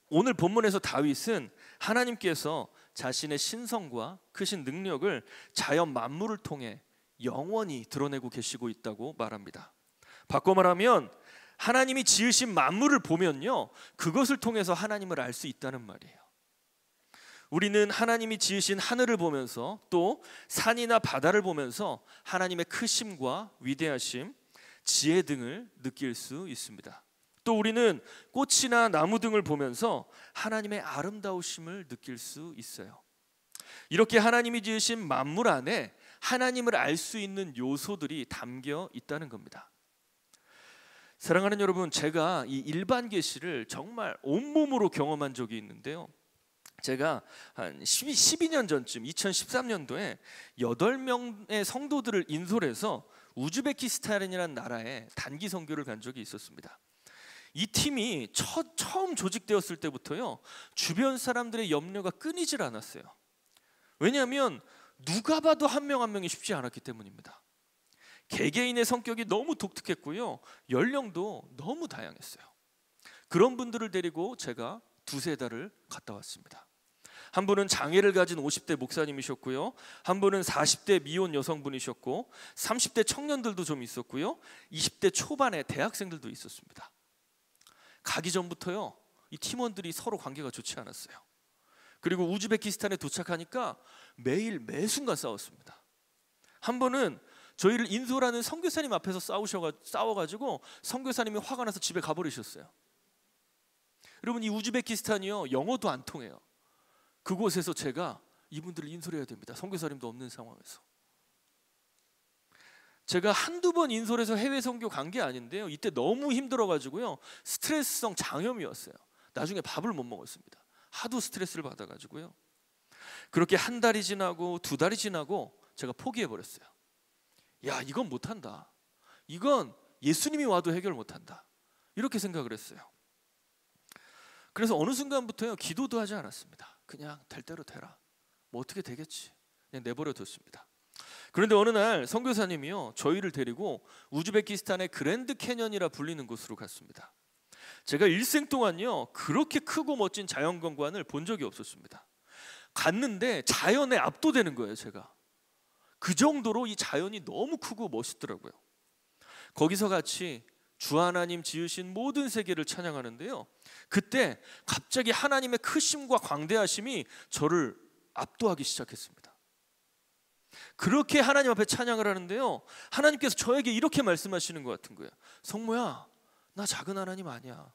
오늘 본문에서 다윗은 하나님께서 자신의 신성과 크신 능력을 자연 만물을 통해 영원히 드러내고 계시고 있다고 말합니다. 바꿔 말하면 하나님이 지으신 만물을 보면요, 그것을 통해서 하나님을 알 수 있다는 말이에요. 우리는 하나님이 지으신 하늘을 보면서 또 산이나 바다를 보면서 하나님의 크심과 위대하심, 지혜 등을 느낄 수 있습니다. 또 우리는 꽃이나 나무 등을 보면서 하나님의 아름다우심을 느낄 수 있어요. 이렇게 하나님이 지으신 만물 안에 하나님을 알 수 있는 요소들이 담겨 있다는 겁니다. 사랑하는 여러분, 제가 이 일반 계시를 정말 온몸으로 경험한 적이 있는데요, 제가 한 12년 전쯤 2013년도에 8명의 성도들을 인솔해서 우즈베키스탄이라는 나라에 단기 선교를 간 적이 있었습니다. 이 팀이 처음 조직되었을 때부터요, 주변 사람들의 염려가 끊이질 않았어요. 왜냐하면 누가 봐도 한 명 한 명이 쉽지 않았기 때문입니다. 개개인의 성격이 너무 독특했고요, 연령도 너무 다양했어요. 그런 분들을 데리고 제가 2-3달을 갔다 왔습니다. 한 분은 장애를 가진 50대 목사님이셨고요, 한 분은 40대 미혼 여성분이셨고, 30대 청년들도 좀 있었고요, 20대 초반의 대학생들도 있었습니다. 가기 전부터요, 이 팀원들이 서로 관계가 좋지 않았어요. 그리고 우즈베키스탄에 도착하니까 매일 매순간 싸웠습니다. 한 번은 저희를 인솔하는 선교사님 앞에서 싸워가지고 선교사님이 화가 나서 집에 가버리셨어요. 여러분, 이 우즈베키스탄이요, 영어도 안 통해요. 그곳에서 제가 이분들을 인솔해야 됩니다. 선교사님도 없는 상황에서. 제가 한두 번 인솔해서 해외 선교 간 게 아닌데요, 이때 너무 힘들어가지고요, 스트레스성 장염이 왔어요. 나중에 밥을 못 먹었습니다. 하도 스트레스를 받아가지고요. 그렇게 한 달이 지나고 2달이 지나고 제가 포기해버렸어요. 야, 이건 못한다. 이건 예수님이 와도 해결 못한다. 이렇게 생각을 했어요. 그래서 어느 순간부터요, 기도도 하지 않았습니다. 그냥 될 대로 되라. 뭐 어떻게 되겠지. 그냥 내버려 뒀습니다. 그런데 어느 날 선교사님이요, 저희를 데리고 우즈베키스탄의 그랜드 캐년이라 불리는 곳으로 갔습니다. 제가 일생 동안요, 그렇게 크고 멋진 자연경관을 본 적이 없었습니다. 갔는데 자연에 압도되는 거예요, 제가. 그 정도로 이 자연이 너무 크고 멋있더라고요. 거기서 같이 주 하나님 지으신 모든 세계를 찬양하는데요, 그때 갑자기 하나님의 크심과 광대하심이 저를 압도하기 시작했습니다. 그렇게 하나님 앞에 찬양을 하는데요, 하나님께서 저에게 이렇게 말씀하시는 것 같은 거예요. 성모야, 나 작은 하나님 아니야.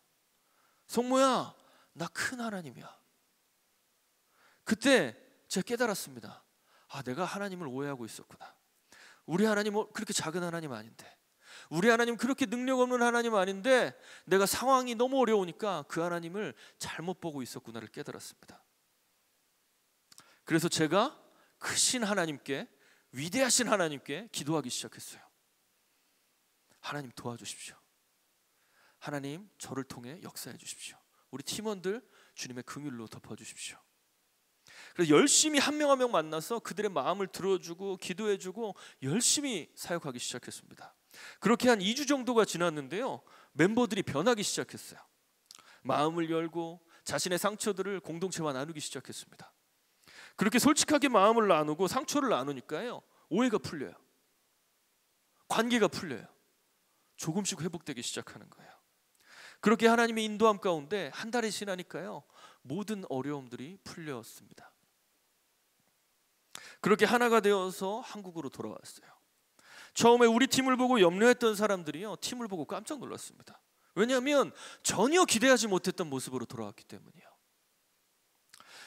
성모야, 나 큰 하나님이야. 그때 제가 깨달았습니다. 아, 내가 하나님을 오해하고 있었구나. 우리 하나님 그렇게 작은 하나님 아닌데, 우리 하나님 그렇게 능력 없는 하나님 아닌데, 내가 상황이 너무 어려우니까 그 하나님을 잘못 보고 있었구나를 깨달았습니다. 그래서 제가 크신 하나님께, 위대하신 하나님께 기도하기 시작했어요. 하나님 도와주십시오. 하나님 저를 통해 역사해 주십시오. 우리 팀원들 주님의 긍휼로 덮어주십시오. 그래서 열심히 한 명 한 명 만나서 그들의 마음을 들어주고 기도해주고 열심히 사역하기 시작했습니다. 그렇게 한 2주 정도가 지났는데요, 멤버들이 변하기 시작했어요. 마음을 열고 자신의 상처들을 공동체와 나누기 시작했습니다. 그렇게 솔직하게 마음을 나누고 상처를 나누니까요, 오해가 풀려요. 관계가 풀려요. 조금씩 회복되기 시작하는 거예요. 그렇게 하나님의 인도함 가운데 한 달이 지나니까요, 모든 어려움들이 풀렸습니다. 그렇게 하나가 되어서 한국으로 돌아왔어요. 처음에 우리 팀을 보고 염려했던 사람들이요, 팀을 보고 깜짝 놀랐습니다. 왜냐하면 전혀 기대하지 못했던 모습으로 돌아왔기 때문이에요.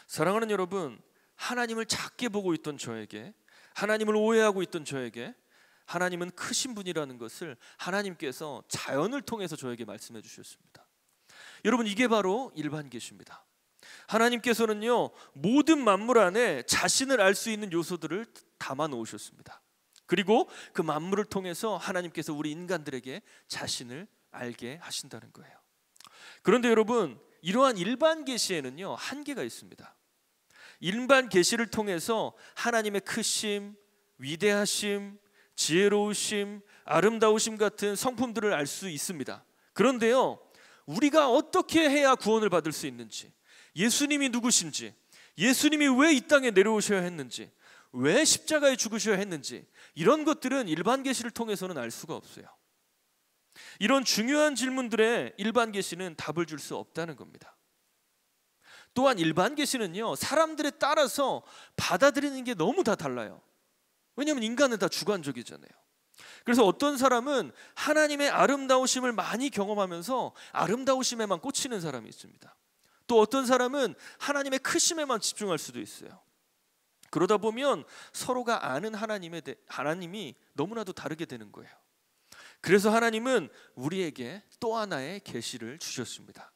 사랑하는 여러분, 하나님을 작게 보고 있던 저에게, 하나님을 오해하고 있던 저에게 하나님은 크신 분이라는 것을 하나님께서 자연을 통해서 저에게 말씀해 주셨습니다. 여러분, 이게 바로 일반 계시입니다. 하나님께서는요, 모든 만물 안에 자신을 알 수 있는 요소들을 담아 놓으셨습니다. 그리고 그 만물을 통해서 하나님께서 우리 인간들에게 자신을 알게 하신다는 거예요. 그런데 여러분, 이러한 일반 계시에는요, 한계가 있습니다. 일반 계시를 통해서 하나님의 크심, 위대하심, 지혜로우심, 아름다우심 같은 성품들을 알 수 있습니다. 그런데요, 우리가 어떻게 해야 구원을 받을 수 있는지, 예수님이 누구신지, 예수님이 왜 이 땅에 내려오셔야 했는지, 왜 십자가에 죽으셔야 했는지, 이런 것들은 일반 계시를 통해서는 알 수가 없어요. 이런 중요한 질문들에 일반 계시는 답을 줄 수 없다는 겁니다. 또한 일반 계시는요, 사람들에 따라서 받아들이는 게 너무 다 달라요. 왜냐하면 인간은 다 주관적이잖아요. 그래서 어떤 사람은 하나님의 아름다우심을 많이 경험하면서 아름다우심에만 꽂히는 사람이 있습니다. 또 어떤 사람은 하나님의 크심에만 집중할 수도 있어요. 그러다 보면 서로가 아는 하나님이 너무나도 다르게 되는 거예요. 그래서 하나님은 우리에게 또 하나의 계시를 주셨습니다.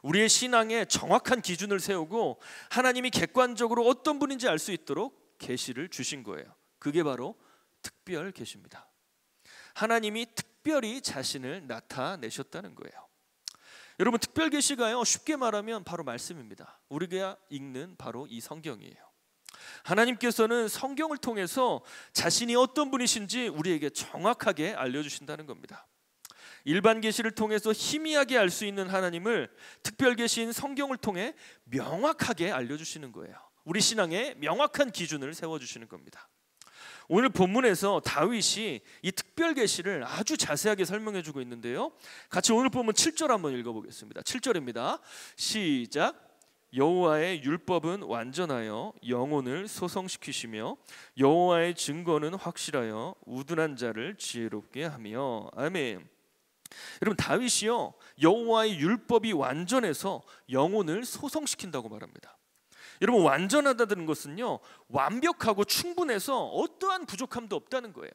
우리의 신앙에 정확한 기준을 세우고 하나님이 객관적으로 어떤 분인지 알 수 있도록 계시를 주신 거예요. 그게 바로 특별 계시입니다. 하나님이 특별히 자신을 나타내셨다는 거예요. 여러분, 특별 계시가요, 쉽게 말하면 바로 말씀입니다. 우리가 읽는 바로 이 성경이에요. 하나님께서는 성경을 통해서 자신이 어떤 분이신지 우리에게 정확하게 알려주신다는 겁니다. 일반 계시를 통해서 희미하게 알 수 있는 하나님을 특별 계시인 성경을 통해 명확하게 알려주시는 거예요. 우리 신앙에 명확한 기준을 세워주시는 겁니다. 오늘 본문에서 다윗이 이 특별 계시를 아주 자세하게 설명해주고 있는데요, 같이 오늘 본문 7절 한번 읽어보겠습니다. 7절입니다. 시작. 여호와의 율법은 완전하여 영혼을 소성시키시며 여호와의 증거는 확실하여 우둔한 자를 지혜롭게 하며. 아멘. 여러분, 다윗이요, 여호와의 율법이 완전해서 영혼을 소성시킨다고 말합니다. 여러분, 완전하다는 것은요, 완벽하고 충분해서 어떠한 부족함도 없다는 거예요.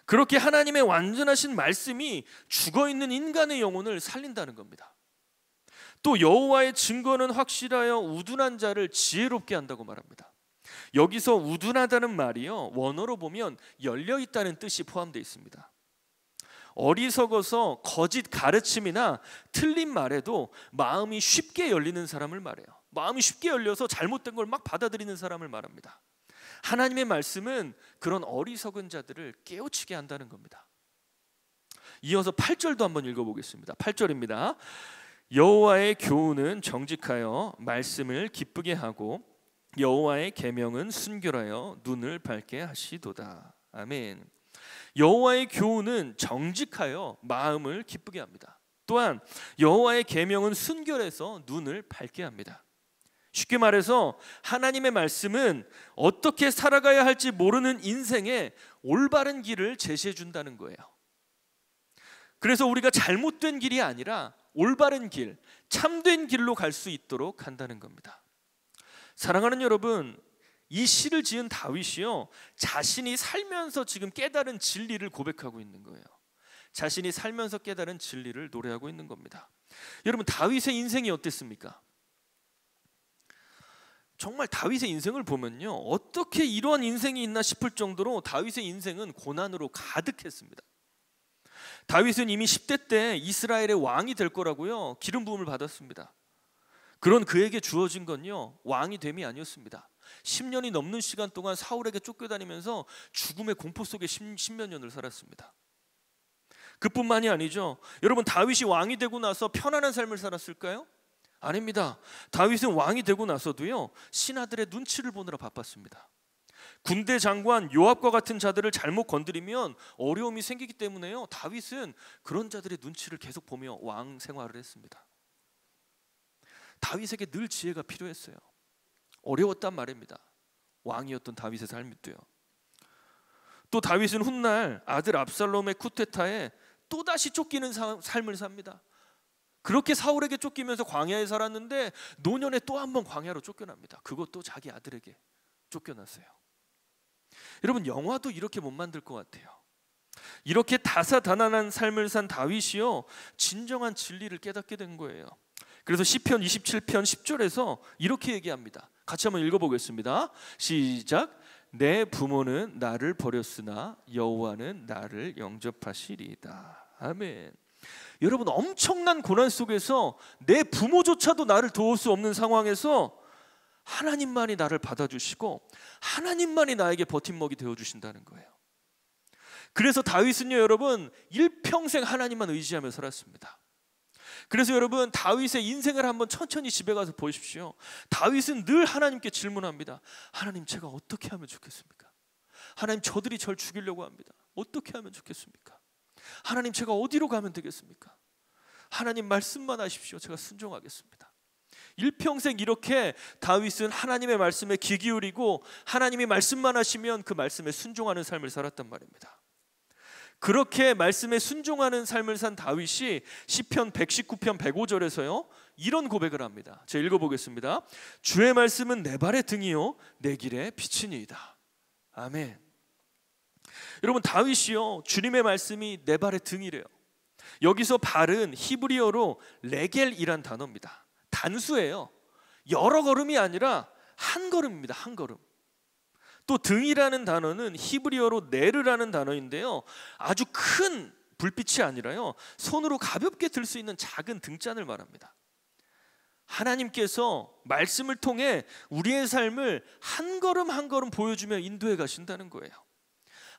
그렇게 하나님의 완전하신 말씀이 죽어있는 인간의 영혼을 살린다는 겁니다. 또 여호와의 증거는 확실하여 우둔한 자를 지혜롭게 한다고 말합니다. 여기서 우둔하다는 말이요, 원어로 보면 열려있다는 뜻이 포함되어 있습니다. 어리석어서 거짓 가르침이나 틀린 말에도 마음이 쉽게 열리는 사람을 말해요. 마음이 쉽게 열려서 잘못된 걸 막 받아들이는 사람을 말합니다. 하나님의 말씀은 그런 어리석은 자들을 깨우치게 한다는 겁니다. 이어서 8절도 한번 읽어보겠습니다. 8절입니다. 여호와의 교훈은 정직하여 말씀을 기쁘게 하고 여호와의 계명은 순결하여 눈을 밝게 하시도다. 아멘. 여호와의 교훈은 정직하여 마음을 기쁘게 합니다. 또한 여호와의 계명은 순결해서 눈을 밝게 합니다. 쉽게 말해서 하나님의 말씀은 어떻게 살아가야 할지 모르는 인생에 올바른 길을 제시해 준다는 거예요. 그래서 우리가 잘못된 길이 아니라 올바른 길, 참된 길로 갈 수 있도록 한다는 겁니다. 사랑하는 여러분, 이 시를 지은 다윗이요, 자신이 살면서 지금 깨달은 진리를 고백하고 있는 거예요. 자신이 살면서 깨달은 진리를 노래하고 있는 겁니다. 여러분, 다윗의 인생이 어땠습니까? 정말 다윗의 인생을 보면요, 어떻게 이러한 인생이 있나 싶을 정도로 다윗의 인생은 고난으로 가득했습니다. 다윗은 이미 10대 때 이스라엘의 왕이 될 거라고요, 기름 부음을 받았습니다. 그런 그에게 주어진 건요, 왕이 됨이 아니었습니다. 10년이 넘는 시간 동안 사울에게 쫓겨다니면서 죽음의 공포 속에 10몇 년을 살았습니다. 그뿐만이 아니죠. 여러분, 다윗이 왕이 되고 나서 편안한 삶을 살았을까요? 아닙니다. 다윗은 왕이 되고 나서도요, 신하들의 눈치를 보느라 바빴습니다. 군대 장관 요압과 같은 자들을 잘못 건드리면 어려움이 생기기 때문에요, 다윗은 그런 자들의 눈치를 계속 보며 왕 생활을 했습니다. 다윗에게 늘 지혜가 필요했어요. 어려웠단 말입니다. 왕이었던 다윗의 삶도요. 또 다윗은 훗날 아들 압살롬의 쿠데타에 또다시 쫓기는 삶을 삽니다. 그렇게 사울에게 쫓기면서 광야에 살았는데 노년에 또 한 번 광야로 쫓겨납니다. 그것도 자기 아들에게 쫓겨났어요. 여러분, 영화도 이렇게 못 만들 것 같아요. 이렇게 다사다난한 삶을 산 다윗이요, 진정한 진리를 깨닫게 된 거예요. 그래서 시편 27편 10절에서 이렇게 얘기합니다. 같이 한번 읽어보겠습니다. 시작. 내 부모는 나를 버렸으나 여호와는 나를 영접하시리이다. 아멘. 여러분, 엄청난 고난 속에서 내 부모조차도 나를 도울 수 없는 상황에서 하나님만이 나를 받아주시고 하나님만이 나에게 버팀목이 되어주신다는 거예요. 그래서 다윗은요, 여러분, 일평생 하나님만 의지하며 살았습니다. 그래서 여러분, 다윗의 인생을 한번 천천히 집에 가서 보십시오. 다윗은 늘 하나님께 질문합니다. 하나님, 제가 어떻게 하면 좋겠습니까? 하나님, 저들이 절 죽이려고 합니다. 어떻게 하면 좋겠습니까? 하나님, 제가 어디로 가면 되겠습니까? 하나님, 말씀만 하십시오. 제가 순종하겠습니다. 일평생 이렇게 다윗은 하나님의 말씀에 귀 기울이고 하나님이 말씀만 하시면 그 말씀에 순종하는 삶을 살았단 말입니다. 그렇게 말씀에 순종하는 삶을 산 다윗이 시편 119편 105절에서요 이런 고백을 합니다. 제가 읽어보겠습니다. 주의 말씀은 내 발의 등이요 내 길의 빛이니이다. 아멘. 여러분, 다윗이요, 주님의 말씀이 내 발의 등이래요. 여기서 발은 히브리어로 레겔이란 단어입니다. 단수예요. 여러 걸음이 아니라 한 걸음입니다. 한 걸음. 또 등이라는 단어는 히브리어로 네르라는 단어인데요, 아주 큰 불빛이 아니라요, 손으로 가볍게 들 수 있는 작은 등잔을 말합니다. 하나님께서 말씀을 통해 우리의 삶을 한 걸음 한 걸음 보여주며 인도해 가신다는 거예요.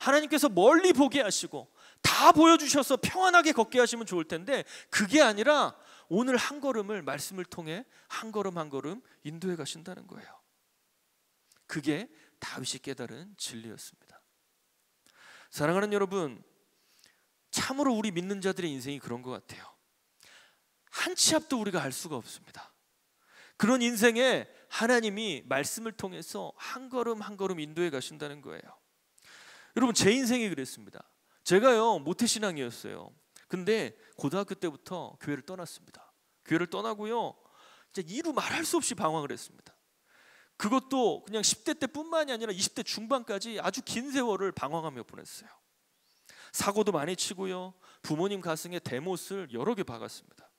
하나님께서 멀리 보게 하시고 다 보여주셔서 평안하게 걷게 하시면 좋을 텐데, 그게 아니라 오늘 한 걸음을 말씀을 통해 한 걸음 한 걸음 인도해 가신다는 거예요. 그게 다윗이 깨달은 진리였습니다. 사랑하는 여러분, 참으로 우리 믿는 자들의 인생이 그런 것 같아요. 한 치 앞도 우리가 알 수가 없습니다. 그런 인생에 하나님이 말씀을 통해서 한 걸음 한 걸음 인도해 가신다는 거예요. 여러분, 제 인생이 그랬습니다. 제가요, 모태신앙이었어요. 근데 고등학교 때부터 교회를 떠났습니다. 교회를 떠나고요, 이제 이루 말할 수 없이 방황을 했습니다. 그것도 그냥 10대 때뿐만이 아니라 20대 중반까지 아주 긴 세월을 방황하며 보냈어요. 사고도 많이 치고요, 부모님 가슴에 대못을 여러 개 박았습니다.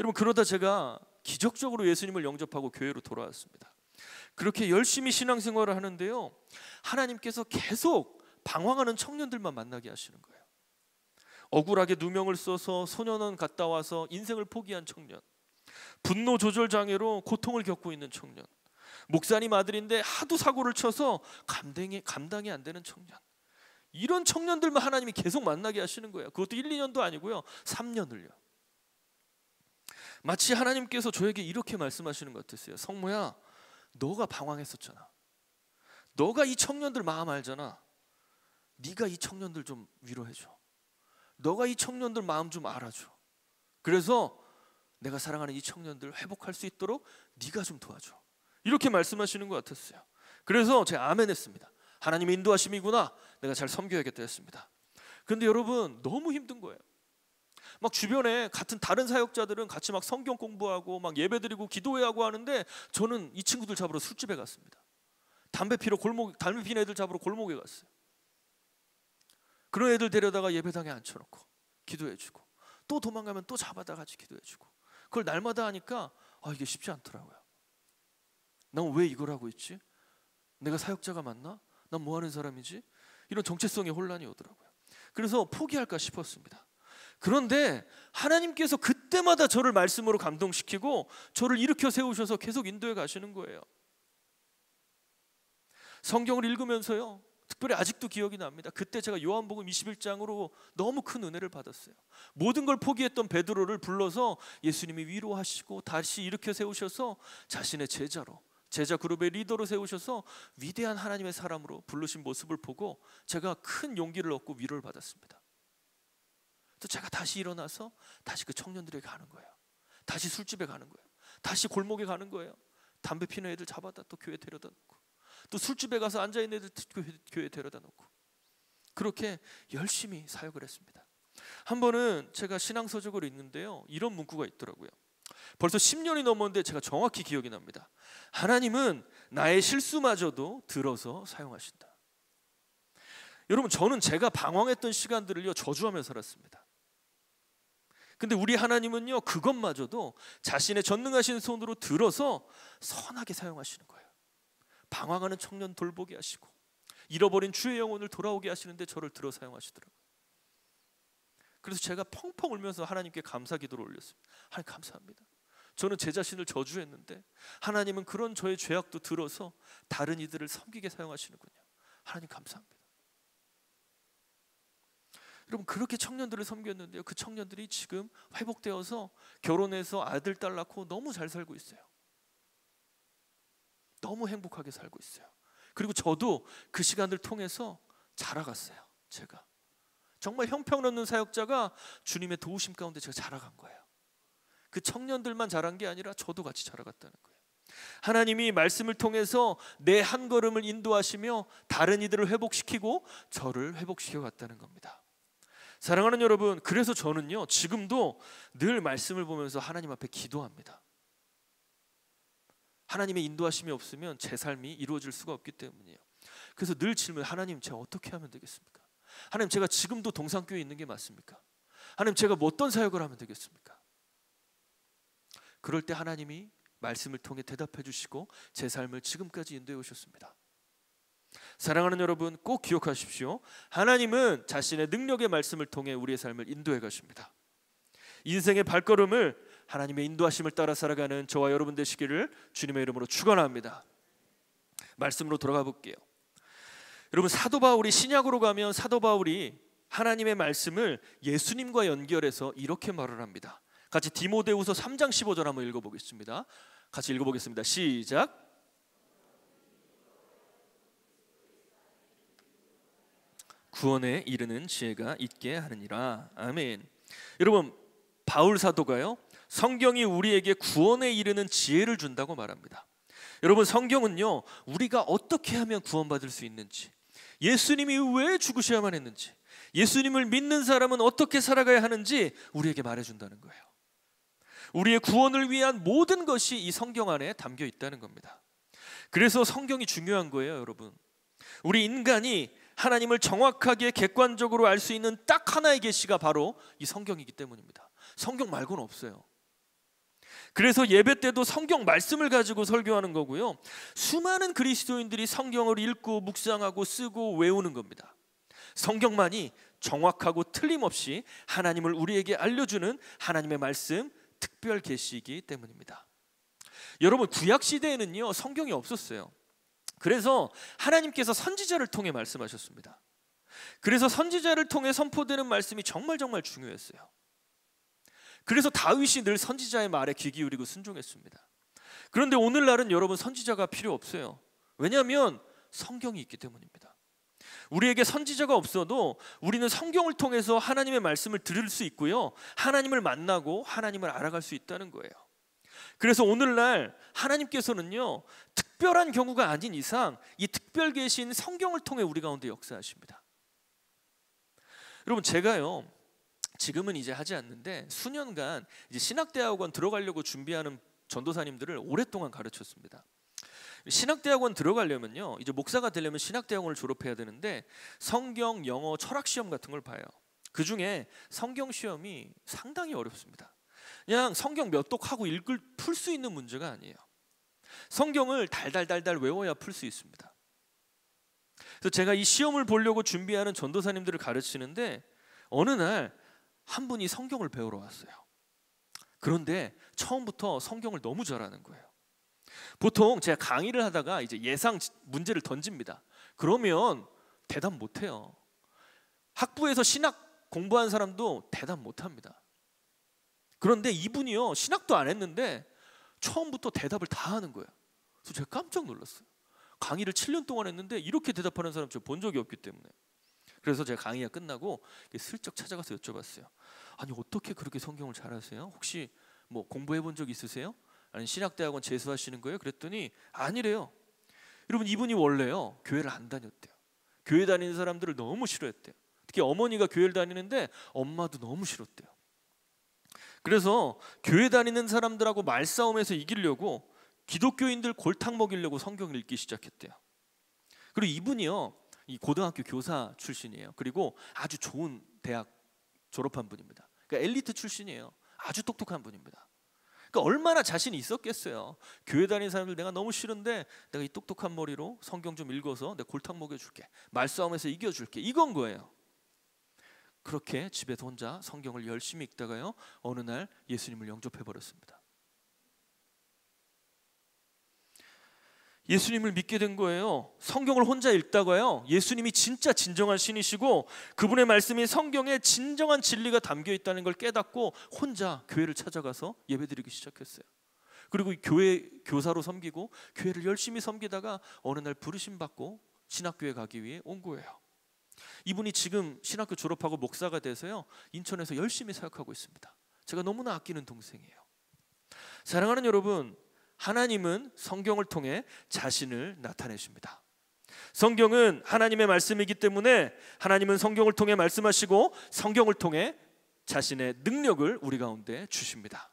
여러분, 그러다 제가 기적적으로 예수님을 영접하고 교회로 돌아왔습니다. 그렇게 열심히 신앙생활을 하는데요, 하나님께서 계속 방황하는 청년들만 만나게 하시는 거예요. 억울하게 누명을 써서 소년원 갔다 와서 인생을 포기한 청년, 분노 조절 장애로 고통을 겪고 있는 청년, 목사님 아들인데 하도 사고를 쳐서 감당이 안 되는 청년, 이런 청년들만 하나님이 계속 만나게 하시는 거예요. 그것도 1, 2년도 아니고요, 3년을요. 마치 하나님께서 저에게 이렇게 말씀하시는 것 같았어요. 성모야, 너가 방황했었잖아. 너가 이 청년들 마음 알잖아. 네가 이 청년들 좀 위로해줘. 너가 이 청년들 마음 좀 알아줘. 그래서 내가 사랑하는 이 청년들 회복할 수 있도록 네가 좀 도와줘. 이렇게 말씀하시는 것 같았어요. 그래서 제가 아멘 했습니다. 하나님의 인도하심이구나, 내가 잘 섬겨야겠다 했습니다. 그런데 여러분, 너무 힘든 거예요. 막 주변에 같은 다른 사역자들은 같이 막 성경 공부하고 막 예배드리고 기도해야 하고 하는데, 저는 이 친구들 잡으러 술집에 갔습니다. 담배 피는 애들 잡으러 골목에 갔어요. 그런 애들 데려다가 예배당에 앉혀놓고 기도해주고, 또 도망가면 또 잡아다 같이 기도해주고, 그걸 날마다 하니까 이게 쉽지 않더라고요. 난 왜 이걸 하고 있지? 내가 사역자가 맞나? 난 뭐 하는 사람이지? 이런 정체성의 혼란이 오더라고요. 그래서 포기할까 싶었습니다. 그런데 하나님께서 그때마다 저를 말씀으로 감동시키고 저를 일으켜 세우셔서 계속 인도해 가시는 거예요. 성경을 읽으면서요, 특별히 아직도 기억이 납니다. 그때 제가 요한복음 21장으로 너무 큰 은혜를 받았어요. 모든 걸 포기했던 베드로를 불러서 예수님이 위로하시고 다시 일으켜 세우셔서 자신의 제자 그룹의 리더로 세우셔서 위대한 하나님의 사람으로 부르신 모습을 보고 제가 큰 용기를 얻고 위로를 받았습니다. 또 제가 다시 일어나서 다시 그 청년들에게 가는 거예요. 다시 술집에 가는 거예요. 다시 골목에 가는 거예요. 담배 피는 애들 잡아다 또 교회 데려다 놓고, 또 술집에 가서 앉아있는 애들 교회 데려다 놓고, 그렇게 열심히 사역을 했습니다. 한 번은 제가 신앙서적을 읽는데요, 이런 문구가 있더라고요. 벌써 10년이 넘었는데 제가 정확히 기억이 납니다. 하나님은 나의 실수마저도 들어서 사용하신다. 여러분, 저는 제가 방황했던 시간들을요 저주하며 살았습니다. 근데 우리 하나님은요 그것마저도 자신의 전능하신 손으로 들어서 선하게 사용하시는 거예요. 방황하는 청년 돌보게 하시고 잃어버린 주의 영혼을 돌아오게 하시는데 저를 들어 사용하시더라고요. 그래서 제가 펑펑 울면서 하나님께 감사 기도를 올렸습니다. 하나님 감사합니다. 저는 제 자신을 저주했는데 하나님은 그런 저의 죄악도 들어서 다른 이들을 섬기게 사용하시는군요. 하나님 감사합니다. 여러분, 그렇게 청년들을 섬겼는데요, 그 청년들이 지금 회복되어서 결혼해서 아들 딸 낳고 너무 잘 살고 있어요. 너무 행복하게 살고 있어요. 그리고 저도 그 시간을 통해서 자라갔어요. 제가 정말 형편없는 사역자가 주님의 도우심 가운데 제가 자라간 거예요. 그 청년들만 자란 게 아니라 저도 같이 자라갔다는 거예요. 하나님이 말씀을 통해서 내 한 걸음을 인도하시며 다른 이들을 회복시키고 저를 회복시켜 갔다는 겁니다. 사랑하는 여러분, 그래서 저는요 지금도 늘 말씀을 보면서 하나님 앞에 기도합니다. 하나님의 인도하심이 없으면 제 삶이 이루어질 수가 없기 때문이에요. 그래서 늘 질문, 하나님 제가 어떻게 하면 되겠습니까? 하나님, 제가 지금도 동산교회에 있는 게 맞습니까? 하나님, 제가 뭐 어떤 사역을 하면 되겠습니까? 그럴 때 하나님이 말씀을 통해 대답해 주시고 제 삶을 지금까지 인도해 오셨습니다. 사랑하는 여러분, 꼭 기억하십시오. 하나님은 자신의 능력의 말씀을 통해 우리의 삶을 인도해 가십니다. 인생의 발걸음을 하나님의 인도하심을 따라 살아가는 저와 여러분 되시기를 주님의 이름으로 축원합니다. 말씀으로 돌아가 볼게요. 여러분, 사도 바울이 신약으로 가면 사도 바울이 하나님의 말씀을 예수님과 연결해서 이렇게 말을 합니다. 같이 디모데후서 3장 15절 한번 읽어보겠습니다. 같이 읽어보겠습니다. 시작. 구원에 이르는 지혜가 있게 하느니라. 아멘. 여러분, 바울 사도가요 성경이 우리에게 구원에 이르는 지혜를 준다고 말합니다. 여러분, 성경은요 우리가 어떻게 하면 구원받을 수 있는지, 예수님이 왜 죽으셔야만 했는지, 예수님을 믿는 사람은 어떻게 살아가야 하는지 우리에게 말해준다는 거예요. 우리의 구원을 위한 모든 것이 이 성경 안에 담겨 있다는 겁니다. 그래서 성경이 중요한 거예요. 여러분, 우리 인간이 하나님을 정확하게 객관적으로 알 수 있는 딱 하나의 계시가 바로 이 성경이기 때문입니다. 성경 말고는 없어요. 그래서 예배 때도 성경 말씀을 가지고 설교하는 거고요, 수많은 그리스도인들이 성경을 읽고 묵상하고 쓰고 외우는 겁니다. 성경만이 정확하고 틀림없이 하나님을 우리에게 알려주는 하나님의 말씀, 특별 계시이기 때문입니다. 여러분, 구약 시대에는요 성경이 없었어요. 그래서 하나님께서 선지자를 통해 말씀하셨습니다. 그래서 선지자를 통해 선포되는 말씀이 정말 중요했어요. 그래서 다윗이 늘 선지자의 말에 귀 기울이고 순종했습니다. 그런데 오늘날은 여러분, 선지자가 필요 없어요. 왜냐하면 성경이 있기 때문입니다. 우리에게 선지자가 없어도 우리는 성경을 통해서 하나님의 말씀을 들을 수 있고요, 하나님을 만나고 하나님을 알아갈 수 있다는 거예요. 그래서 오늘날 하나님께서는요 특별한 경우가 아닌 이상 이 특별 계신 성경을 통해 우리 가운데 역사하십니다. 여러분, 제가요 지금은 이제 하지 않는데 수년간 이제 신학대학원 들어가려고 준비하는 전도사님들을 오랫동안 가르쳤습니다. 신학대학원 들어가려면요 이제 목사가 되려면 신학대학원을 졸업해야 되는데 성경, 영어, 철학 시험 같은 걸 봐요. 그 중에 성경 시험이 상당히 어렵습니다. 그냥 성경 몇 독하고 풀 수 있는 문제가 아니에요. 성경을 달달달달 외워야 풀 수 있습니다. 그래서 제가 이 시험을 보려고 준비하는 전도사님들을 가르치는데 어느 날 한 분이 성경을 배우러 왔어요. 그런데 처음부터 성경을 너무 잘하는 거예요. 보통 제가 강의를 하다가 이제 예상 문제를 던집니다. 그러면 대답 못해요. 학부에서 신학 공부한 사람도 대답 못합니다. 그런데 이분이요 신학도 안 했는데 처음부터 대답을 다 하는 거예요. 그래서 제가 깜짝 놀랐어요. 강의를 7년 동안 했는데 이렇게 대답하는 사람 제가 본 적이 없기 때문에. 그래서 제가 강의가 끝나고 슬쩍 찾아가서 여쭤봤어요. 아니, 어떻게 그렇게 성경을 잘하세요? 혹시 뭐 공부해 본 적 있으세요? 아니, 신학대학원 재수하시는 거예요? 그랬더니 아니래요. 여러분, 이분이 원래요 교회를 안 다녔대요. 교회 다니는 사람들을 너무 싫어했대요. 특히 어머니가 교회를 다니는데 엄마도 너무 싫었대요. 그래서 교회 다니는 사람들하고 말싸움에서 이기려고 기독교인들 골탕 먹이려고 성경을 읽기 시작했대요. 그리고 이분이요 이 고등학교 교사 출신이에요. 그리고 아주 좋은 대학 졸업한 분입니다. 그러니까 엘리트 출신이에요. 아주 똑똑한 분입니다. 그러니까 얼마나 자신이 있었겠어요. 교회 다니는 사람들 내가 너무 싫은데 내가 이 똑똑한 머리로 성경 좀 읽어서 내 골탕 먹여줄게, 말싸움에서 이겨줄게, 이건 거예요. 그렇게 집에서 혼자 성경을 열심히 읽다가요, 어느 날 예수님을 영접해버렸습니다. 예수님을 믿게 된 거예요. 성경을 혼자 읽다가요, 예수님이 진짜 진정한 신이시고 그분의 말씀이 성경에 진정한 진리가 담겨 있다는 걸 깨닫고 혼자 교회를 찾아가서 예배드리기 시작했어요. 그리고 교회 교사로 섬기고 교회를 열심히 섬기다가 어느 날 부르심 받고 신학교에 가기 위해 온 거예요. 이분이 지금 신학교 졸업하고 목사가 돼서요, 인천에서 열심히 사역하고 있습니다. 제가 너무나 아끼는 동생이에요. 사랑하는 여러분, 하나님은 성경을 통해 자신을 나타내십니다. 성경은 하나님의 말씀이기 때문에 하나님은 성경을 통해 말씀하시고 성경을 통해 자신의 능력을 우리 가운데 주십니다.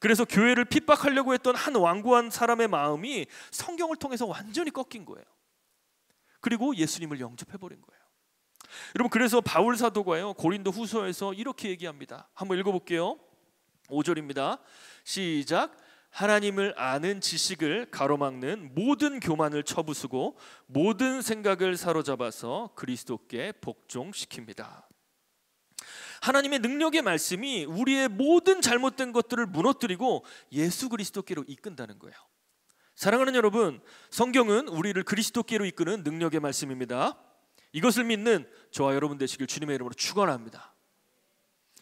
그래서 교회를 핍박하려고 했던 한 완고한 사람의 마음이 성경을 통해서 완전히 꺾인 거예요. 그리고 예수님을 영접해버린 거예요. 여러분, 그래서 바울 사도가요, 고린도 후서에서 이렇게 얘기합니다. 한번 읽어볼게요. 5절입니다. 시작. 하나님을 아는 지식을 가로막는 모든 교만을 쳐부수고 모든 생각을 사로잡아서 그리스도께 복종시킵니다. 하나님의 능력의 말씀이 우리의 모든 잘못된 것들을 무너뜨리고 예수 그리스도께로 이끈다는 거예요. 사랑하는 여러분, 성경은 우리를 그리스도께로 이끄는 능력의 말씀입니다. 이것을 믿는 저와 여러분 되시길 주님의 이름으로 축원합니다.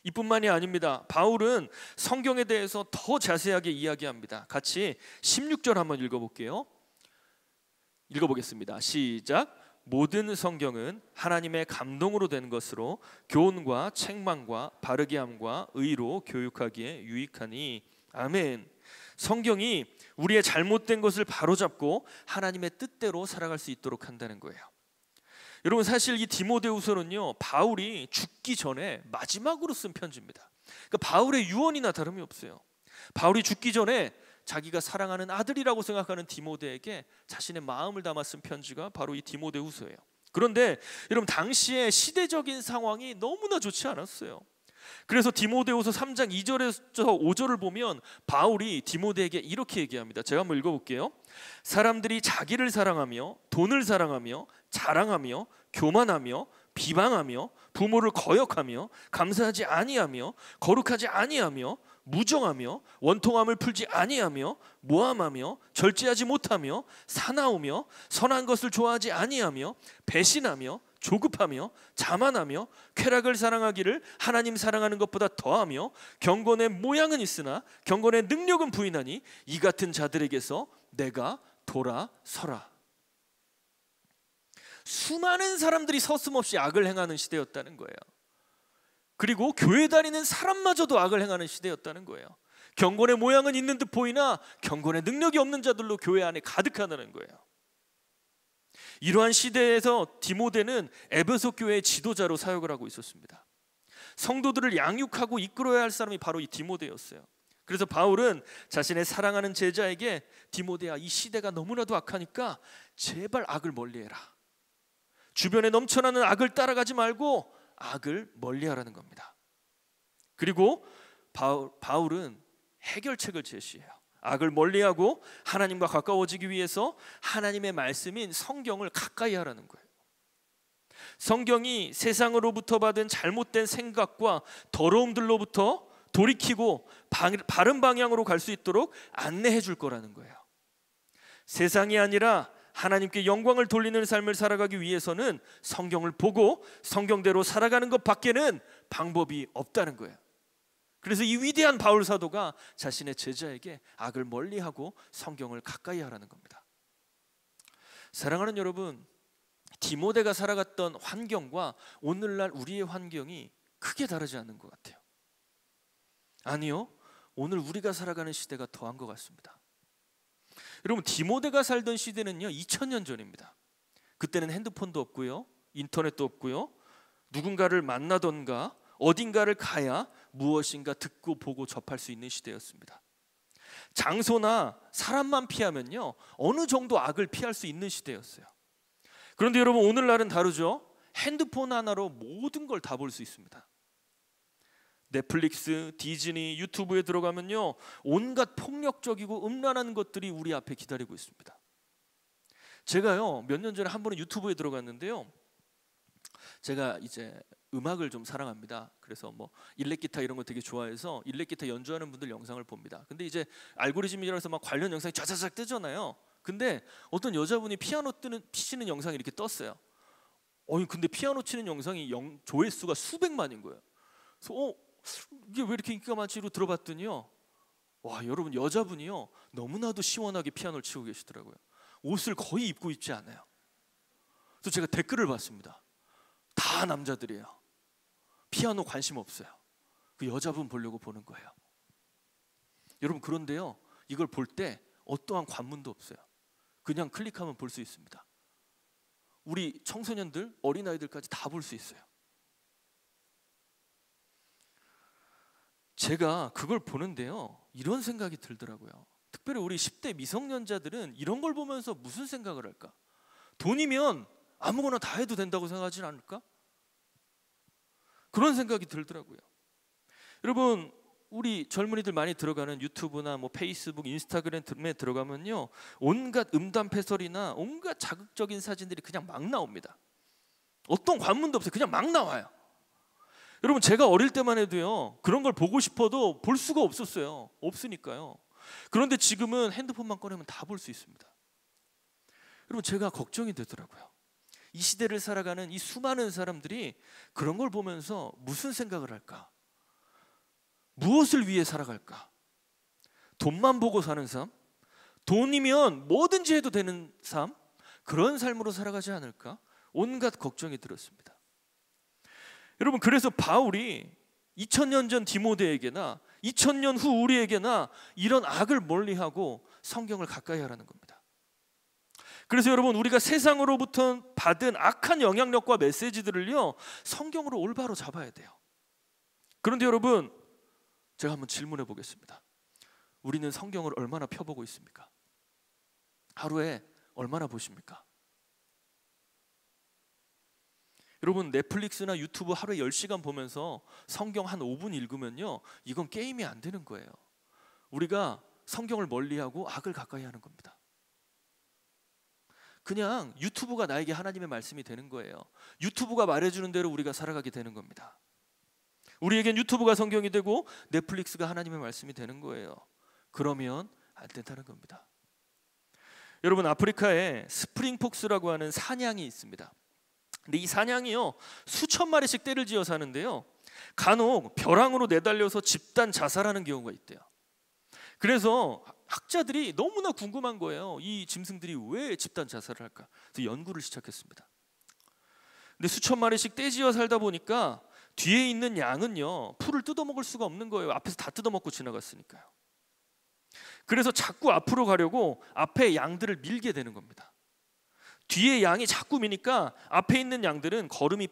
이뿐만이 아닙니다. 바울은 성경에 대해서 더 자세하게 이야기합니다. 같이 16절 한번 읽어볼게요. 읽어보겠습니다. 시작. 모든 성경은 하나님의 감동으로 된 것으로 교훈과 책망과 바르게 함과 의로 교육하기에 유익하니. 아멘. 성경이 우리의 잘못된 것을 바로잡고 하나님의 뜻대로 살아갈 수 있도록 한다는 거예요. 여러분, 사실 이 디모데후서는요, 바울이 죽기 전에 마지막으로 쓴 편지입니다. 그러니까 바울의 유언이나 다름이 없어요. 바울이 죽기 전에 자기가 사랑하는 아들이라고 생각하는 디모데에게 자신의 마음을 담아 쓴 편지가 바로 이 디모데후서예요. 그런데 여러분, 당시의 시대적인 상황이 너무나 좋지 않았어요. 그래서 디모데후서 3장 2절에서 5절을 보면 바울이 디모데에게 이렇게 얘기합니다. 제가 한번 읽어볼게요. 사람들이 자기를 사랑하며 돈을 사랑하며 자랑하며 교만하며 비방하며 부모를 거역하며 감사하지 아니하며 거룩하지 아니하며 무정하며 원통함을 풀지 아니하며 모함하며 절제하지 못하며 사나우며 선한 것을 좋아하지 아니하며 배신하며 조급하며 자만하며 쾌락을 사랑하기를 하나님 사랑하는 것보다 더하며 경건의 모양은 있으나 경건의 능력은 부인하니 이 같은 자들에게서 내가 돌아서라. 수많은 사람들이 서슴없이 악을 행하는 시대였다는 거예요. 그리고 교회 다니는 사람마저도 악을 행하는 시대였다는 거예요. 경건의 모양은 있는 듯 보이나 경건의 능력이 없는 자들로 교회 안에 가득하다는 거예요. 이러한 시대에서 디모데는 에베소 교회의 지도자로 사역을 하고 있었습니다. 성도들을 양육하고 이끌어야 할 사람이 바로 이 디모데였어요. 그래서 바울은 자신의 사랑하는 제자에게 디모데야, 이 시대가 너무나도 악하니까 제발 악을 멀리해라. 주변에 넘쳐나는 악을 따라가지 말고 악을 멀리하라는 겁니다. 그리고 바울은 해결책을 제시해요. 악을 멀리하고 하나님과 가까워지기 위해서 하나님의 말씀인 성경을 가까이 하라는 거예요. 성경이 세상으로부터 받은 잘못된 생각과 더러움들로부터 돌이키고 바른 방향으로 갈 수 있도록 안내해 줄 거라는 거예요. 세상이 아니라 하나님께 영광을 돌리는 삶을 살아가기 위해서는 성경을 보고 성경대로 살아가는 것밖에는 방법이 없다는 거예요. 그래서 이 위대한 바울 사도가 자신의 제자에게 악을 멀리하고 성경을 가까이 하라는 겁니다. 사랑하는 여러분, 디모데가 살아갔던 환경과 오늘날 우리의 환경이 크게 다르지 않는 것 같아요. 아니요, 오늘 우리가 살아가는 시대가 더한 것 같습니다. 여러분, 디모데가 살던 시대는요 2000년 전입니다. 그때는 핸드폰도 없고요, 인터넷도 없고요, 누군가를 만나던가 어딘가를 가야 무엇인가 듣고 보고 접할 수 있는 시대였습니다. 장소나 사람만 피하면요 어느 정도 악을 피할 수 있는 시대였어요. 그런데 여러분, 오늘날은 다르죠. 핸드폰 하나로 모든 걸 다 볼 수 있습니다. 넷플릭스, 디즈니, 유튜브에 들어가면요, 온갖 폭력적이고 음란한 것들이 우리 앞에 기다리고 있습니다. 제가요, 몇 년 전에 한 번은 유튜브에 들어갔는데요, 제가 이제 음악을 좀 사랑합니다. 그래서 뭐 일렉기타 이런 거 되게 좋아해서 일렉기타 연주하는 분들 영상을 봅니다. 근데 이제 알고리즘이라서 막 관련 영상이 쫙쫙 뜨잖아요. 근데 어떤 여자분이 피아노 치는 영상이 이렇게 떴어요. 근데 피아노 치는 영상이 조회수가 수백만인 거예요. 그래서 이게 왜 이렇게 인기가 많지로 들어봤더니요, 와, 여러분, 여자분이요, 너무나도 시원하게 피아노를 치고 계시더라고요. 옷을 거의 입고 있지 않아요. 그래서 제가 댓글을 봤습니다. 다 남자들이에요. 피아노 관심 없어요. 그 여자분 보려고 보는 거예요. 여러분, 그런데요, 이걸 볼 때 어떠한 관문도 없어요. 그냥 클릭하면 볼 수 있습니다. 우리 청소년들, 어린아이들까지 다 볼 수 있어요. 제가 그걸 보는데요, 이런 생각이 들더라고요. 특별히 우리 10대 미성년자들은 이런 걸 보면서 무슨 생각을 할까? 돈이면 아무거나 다 해도 된다고 생각하지 않을까? 그런 생각이 들더라고요. 여러분, 우리 젊은이들 많이 들어가는 유튜브나 뭐 페이스북, 인스타그램에 들어가면요, 온갖 음담 패설이나 온갖 자극적인 사진들이 그냥 막 나옵니다. 어떤 관문도 없어요. 그냥 막 나와요. 여러분, 제가 어릴 때만 해도요, 그런 걸 보고 싶어도 볼 수가 없었어요. 없으니까요. 그런데 지금은 핸드폰만 꺼내면 다 볼 수 있습니다. 여러분, 제가 걱정이 되더라고요. 이 시대를 살아가는 이 수많은 사람들이 그런 걸 보면서 무슨 생각을 할까? 무엇을 위해 살아갈까? 돈만 보고 사는 삶? 돈이면 뭐든지 해도 되는 삶? 그런 삶으로 살아가지 않을까? 온갖 걱정이 들었습니다. 여러분, 그래서 바울이 2000년 전 디모데에게나 2000년 후 우리에게나 이런 악을 멀리하고 성경을 가까이 하라는 겁니다. 그래서 여러분, 우리가 세상으로부터 받은 악한 영향력과 메시지들을요, 성경으로 올바로 잡아야 돼요. 그런데 여러분, 제가 한번 질문해 보겠습니다. 우리는 성경을 얼마나 펴보고 있습니까? 하루에 얼마나 보십니까? 여러분, 넷플릭스나 유튜브 하루에 10시간 보면서 성경 한 5분 읽으면요, 이건 게임이 안 되는 거예요. 우리가 성경을 멀리하고 악을 가까이 하는 겁니다. 그냥 유튜브가 나에게 하나님의 말씀이 되는 거예요. 유튜브가 말해주는 대로 우리가 살아가게 되는 겁니다. 우리에겐 유튜브가 성경이 되고 넷플릭스가 하나님의 말씀이 되는 거예요. 그러면 안 된다는 겁니다. 여러분, 아프리카에 스프링폭스라고 하는 사냥이 있습니다. 근데 이 사냥이요, 수천 마리씩 떼를 지어 사는데요, 간혹 벼랑으로 내달려서 집단 자살하는 경우가 있대요. 그래서 학자들이 너무나 궁금한 거예요. 이 짐승들이 왜 집단 자살을 할까? 그래서 연구를 시작했습니다. 근데 수천 마리씩 떼지어 살다 보니까 뒤에 있는 양은요, 풀을 뜯어먹을 수가 없는 거예요. 앞에서 다 뜯어먹고 지나갔으니까요. 그래서 자꾸 앞으로 가려고 앞에 양들을 밀게 되는 겁니다. 뒤에 양이 자꾸 미니까 앞에 있는 양들은 걸음이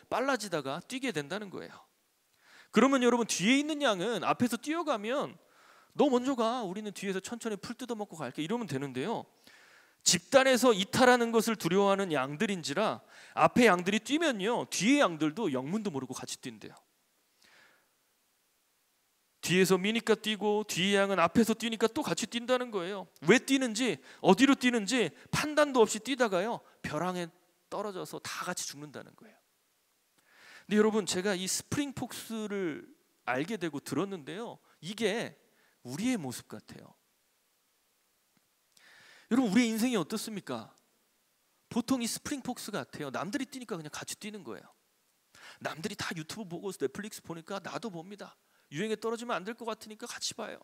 빨라지다가 뛰게 된다는 거예요. 그러면 여러분, 뒤에 있는 양은 앞에서 뛰어가면 너 먼저 가, 우리는 뒤에서 천천히 풀 뜯어먹고 갈게, 이러면 되는데요, 집단에서 이탈하는 것을 두려워하는 양들인지라 앞에 양들이 뛰면요, 뒤에 양들도 영문도 모르고 같이 뛴대요. 뒤에서 미니까 뛰고 뒤에 양은 앞에서 뛰니까 또 같이 뛴다는 거예요. 왜 뛰는지, 어디로 뛰는지 판단도 없이 뛰다가요, 벼랑에 떨어져서 다 같이 죽는다는 거예요. 근데 여러분, 제가 이 스프링폭스를 알게 되고 들었는데요, 이게 우리의 모습 같아요. 여러분, 우리의 인생이 어떻습니까? 보통 이 스프링폭스 같아요. 남들이 뛰니까 그냥 같이 뛰는 거예요. 남들이 다 유튜브 보고 넷플릭스 보니까 나도 봅니다. 유행에 떨어지면 안 될 것 같으니까 같이 봐요.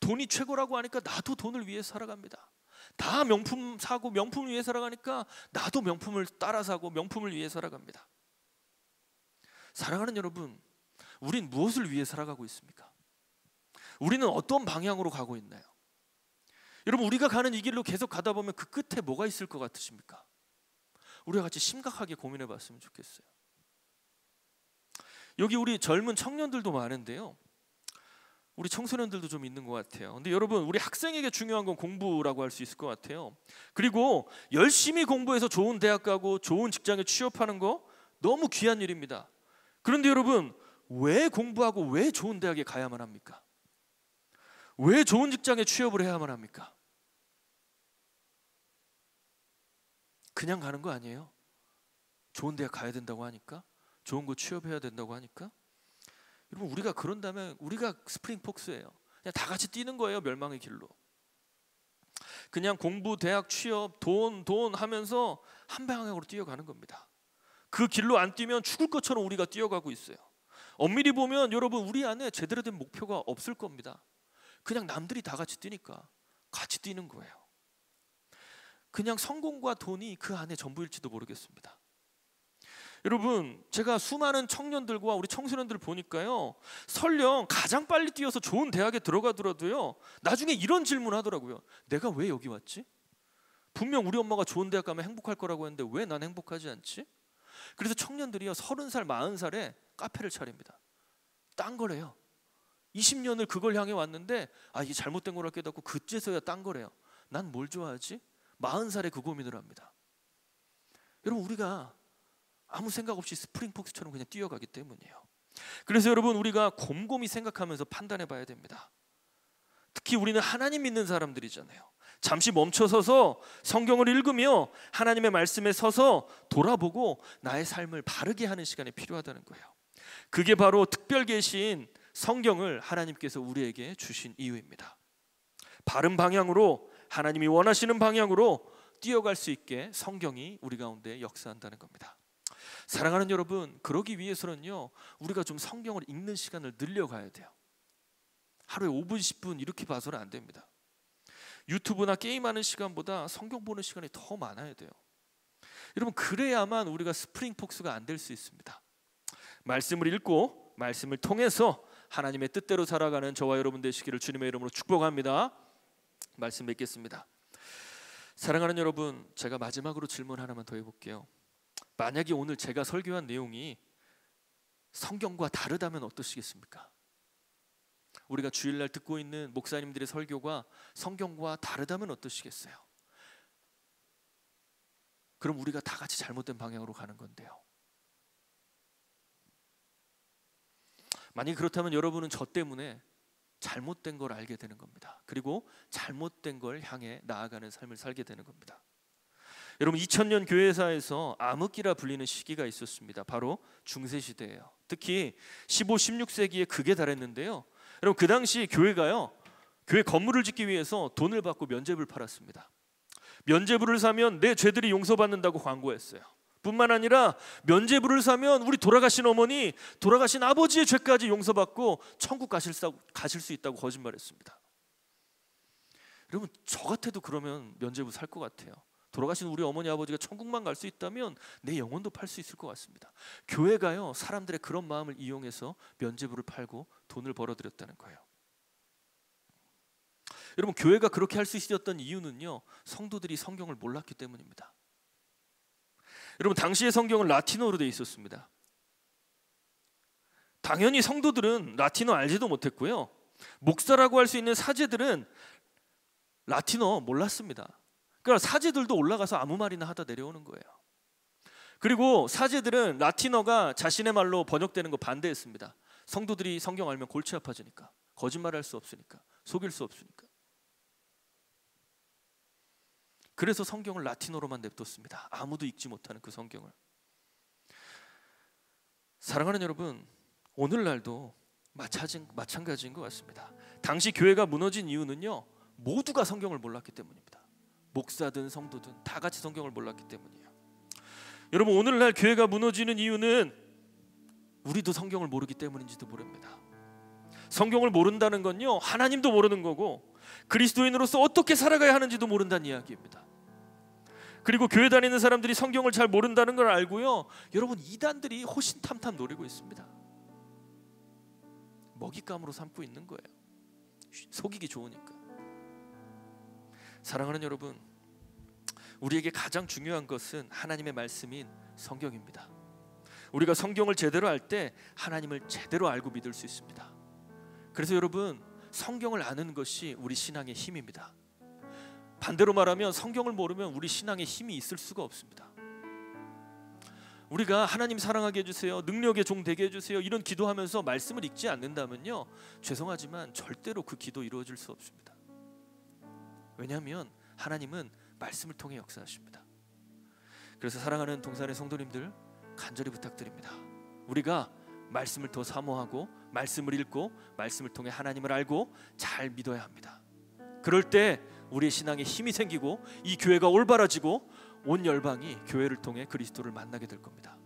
돈이 최고라고 하니까 나도 돈을 위해 살아갑니다. 다 명품 사고 명품을 위해 살아가니까 나도 명품을 따라 사고 명품을 위해 살아갑니다. 사랑하는 여러분, 우린 무엇을 위해 살아가고 있습니까? 우리는 어떤 방향으로 가고 있나요? 여러분, 우리가 가는 이 길로 계속 가다 보면 그 끝에 뭐가 있을 것 같으십니까? 우리가 같이 심각하게 고민해 봤으면 좋겠어요. 여기 우리 젊은 청년들도 많은데요, 우리 청소년들도 좀 있는 것 같아요. 근데 여러분, 우리 학생에게 중요한 건 공부라고 할 수 있을 것 같아요. 그리고 열심히 공부해서 좋은 대학 가고 좋은 직장에 취업하는 거 너무 귀한 일입니다. 그런데 여러분, 왜 공부하고 왜 좋은 대학에 가야만 합니까? 왜 좋은 직장에 취업을 해야만 합니까? 그냥 가는 거 아니에요? 좋은 대학 가야 된다고 하니까, 좋은 거 취업해야 된다고 하니까. 여러분, 우리가 그런다면 우리가 스프링 폭스예요. 그냥 다 같이 뛰는 거예요, 멸망의 길로. 그냥 공부, 대학, 취업, 돈 하면서 한 방향으로 뛰어가는 겁니다. 그 길로 안 뛰면 죽을 것처럼 우리가 뛰어가고 있어요. 엄밀히 보면 여러분, 우리 안에 제대로 된 목표가 없을 겁니다. 그냥 남들이 다 같이 뛰니까 같이 뛰는 거예요. 그냥 성공과 돈이 그 안에 전부일지도 모르겠습니다. 여러분, 제가 수많은 청년들과 우리 청소년들 보니까요, 설령 가장 빨리 뛰어서 좋은 대학에 들어가더라도요, 나중에 이런 질문 하더라고요. 내가 왜 여기 왔지? 분명 우리 엄마가 좋은 대학 가면 행복할 거라고 했는데 왜 난 행복하지 않지? 그래서 청년들이요, 30살, 40살에 카페를 차립니다. 딴 거래요. 20년을 그걸 향해 왔는데 이게 잘못된 거라 깨닫고 그제서야 딴 거래요. 난 뭘 좋아하지? 40살에 그 고민을 합니다. 여러분, 우리가 아무 생각 없이 스프링 폭스처럼 그냥 뛰어가기 때문이에요. 그래서 여러분, 우리가 곰곰이 생각하면서 판단해 봐야 됩니다. 특히 우리는 하나님 믿는 사람들이잖아요. 잠시 멈춰서서 성경을 읽으며 하나님의 말씀에 서서 돌아보고 나의 삶을 바르게 하는 시간이 필요하다는 거예요. 그게 바로 특별 계신 성경을 하나님께서 우리에게 주신 이유입니다. 바른 방향으로, 하나님이 원하시는 방향으로 뛰어갈 수 있게 성경이 우리 가운데 역사한다는 겁니다. 사랑하는 여러분, 그러기 위해서는요, 우리가 좀 성경을 읽는 시간을 늘려가야 돼요. 하루에 5분, 10분 이렇게 봐서는 안 됩니다. 유튜브나 게임하는 시간보다 성경 보는 시간이 더 많아야 돼요. 여러분, 그래야만 우리가 스프링 폭스가 안 될 수 있습니다. 말씀을 읽고 말씀을 통해서 하나님의 뜻대로 살아가는 저와 여러분 되시기를 주님의 이름으로 축복합니다. 말씀 맺겠습니다. 사랑하는 여러분, 제가 마지막으로 질문 하나만 더 해볼게요. 만약에 오늘 제가 설교한 내용이 성경과 다르다면 어떠시겠습니까? 우리가 주일날 듣고 있는 목사님들의 설교가 성경과 다르다면 어떠시겠어요? 그럼 우리가 다 같이 잘못된 방향으로 가는 건데요. 만약에 그렇다면 여러분은 저 때문에 잘못된 걸 알게 되는 겁니다. 그리고 잘못된 걸 향해 나아가는 삶을 살게 되는 겁니다. 여러분, 2000년 교회사에서 암흑기라 불리는 시기가 있었습니다. 바로 중세시대예요. 특히 15, 16세기에 극에 달했는데요. 여러분, 그 당시 교회가요, 교회 건물을 짓기 위해서 돈을 받고 면죄부를 팔았습니다. 면죄부를 사면 내 죄들이 용서받는다고 광고했어요. 뿐만 아니라 면죄부를 사면 우리 돌아가신 어머니, 돌아가신 아버지의 죄까지 용서받고 천국 가실 수 있다고 거짓말했습니다. 여러분, 저 같아도 그러면 면죄부 살 것 같아요. 돌아가신 우리 어머니 아버지가 천국만 갈 수 있다면 내 영혼도 팔 수 있을 것 같습니다. 교회가요, 사람들의 그런 마음을 이용해서 면죄부를 팔고 돈을 벌어들였다는 거예요. 여러분, 교회가 그렇게 할 수 있었던 이유는요, 성도들이 성경을 몰랐기 때문입니다. 여러분, 당시의 성경은 라틴어로 되어 있었습니다. 당연히 성도들은 라틴어 알지도 못했고요, 목사라고 할 수 있는 사제들은 라틴어 몰랐습니다. 그러니까 사제들도 올라가서 아무 말이나 하다 내려오는 거예요. 그리고 사제들은 라틴어가 자신의 말로 번역되는 거 반대했습니다. 성도들이 성경 알면 골치 아파지니까, 거짓말할 수 없으니까, 속일 수 없으니까. 그래서 성경을 라틴어로만 냅뒀습니다. 아무도 읽지 못하는 그 성경을. 사랑하는 여러분, 오늘날도 마찬가지인 것 같습니다. 당시 교회가 무너진 이유는요, 모두가 성경을 몰랐기 때문입니다. 목사든 성도든 다 같이 성경을 몰랐기 때문이에요. 여러분, 오늘날 교회가 무너지는 이유는 우리도 성경을 모르기 때문인지도 모릅니다. 성경을 모른다는 건요, 하나님도 모르는 거고 그리스도인으로서 어떻게 살아가야 하는지도 모른다는 이야기입니다. 그리고 교회 다니는 사람들이 성경을 잘 모른다는 걸 알고요, 여러분, 이단들이 호신탐탐 노리고 있습니다. 먹잇감으로 삼고 있는 거예요. 속이기 좋으니까. 사랑하는 여러분, 우리에게 가장 중요한 것은 하나님의 말씀인 성경입니다. 우리가 성경을 제대로 알 때 하나님을 제대로 알고 믿을 수 있습니다. 그래서 여러분, 성경을 아는 것이 우리 신앙의 힘입니다. 반대로 말하면 성경을 모르면 우리 신앙에 힘이 있을 수가 없습니다. 우리가 하나님 사랑하게 해주세요, 능력의 종 되게 해주세요, 이런 기도하면서 말씀을 읽지 않는다면요, 죄송하지만 절대로 그 기도 이루어질 수 없습니다. 왜냐하면 하나님은 말씀을 통해 역사하십니다. 그래서 사랑하는 동산의 성도님들, 간절히 부탁드립니다. 우리가 말씀을 더 사모하고 말씀을 읽고 말씀을 통해 하나님을 알고 잘 믿어야 합니다. 그럴 때 우리의 신앙에 힘이 생기고 이 교회가 올바라지고 온 열방이 교회를 통해 그리스도를 만나게 될 겁니다.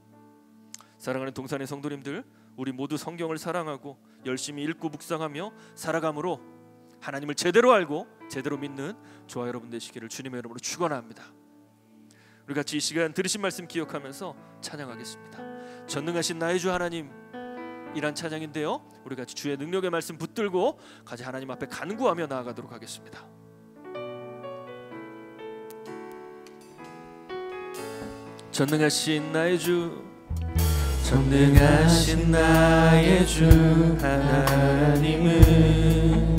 사랑하는 동산의 성도님들, 우리 모두 성경을 사랑하고 열심히 읽고 묵상하며 살아감으로 하나님을 제대로 알고 제대로 믿는 저와 여러분 되시기를 주님의 이름으로 축원합니다. 우리 같이 이 시간 들으신 말씀 기억하면서 찬양하겠습니다. 전능하신 나의 주 하나님, 이란 찬양인데요, 우리 같이 주의 능력의 말씀 붙들고 같이 하나님 앞에 간구하며 나아가도록 하겠습니다. 전능하신 나의 주, 전능하신 나의 주 하나님은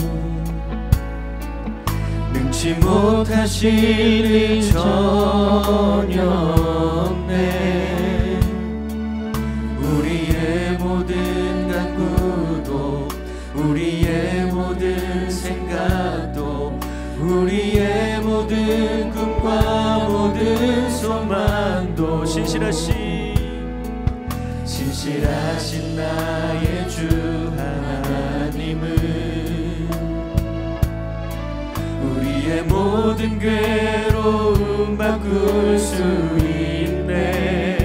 능치 못하실 일 전혀 없네. 우리의 모든 간구도 우리의 모든 생각도 우리의 모든 꿈과 모든 소망도 신실하신 나의 주 하나님은 우리의 모든 괴로움 바꿀 수 있네.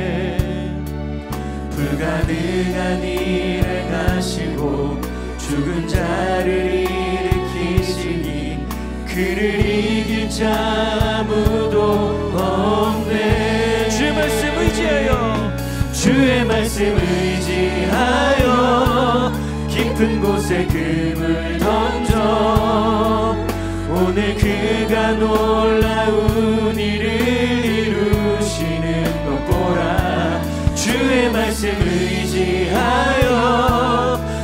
불가능한 일 행하시고 죽은 자를 일으키시니 그를 이길 자 아무도 없네. 주의 말씀 의지하여, 주의 말씀 의지하여 깊은 곳에 금을 던져 오늘 그가 놀라운 일을 이루시는 것 보라. 주의 말씀 의지하여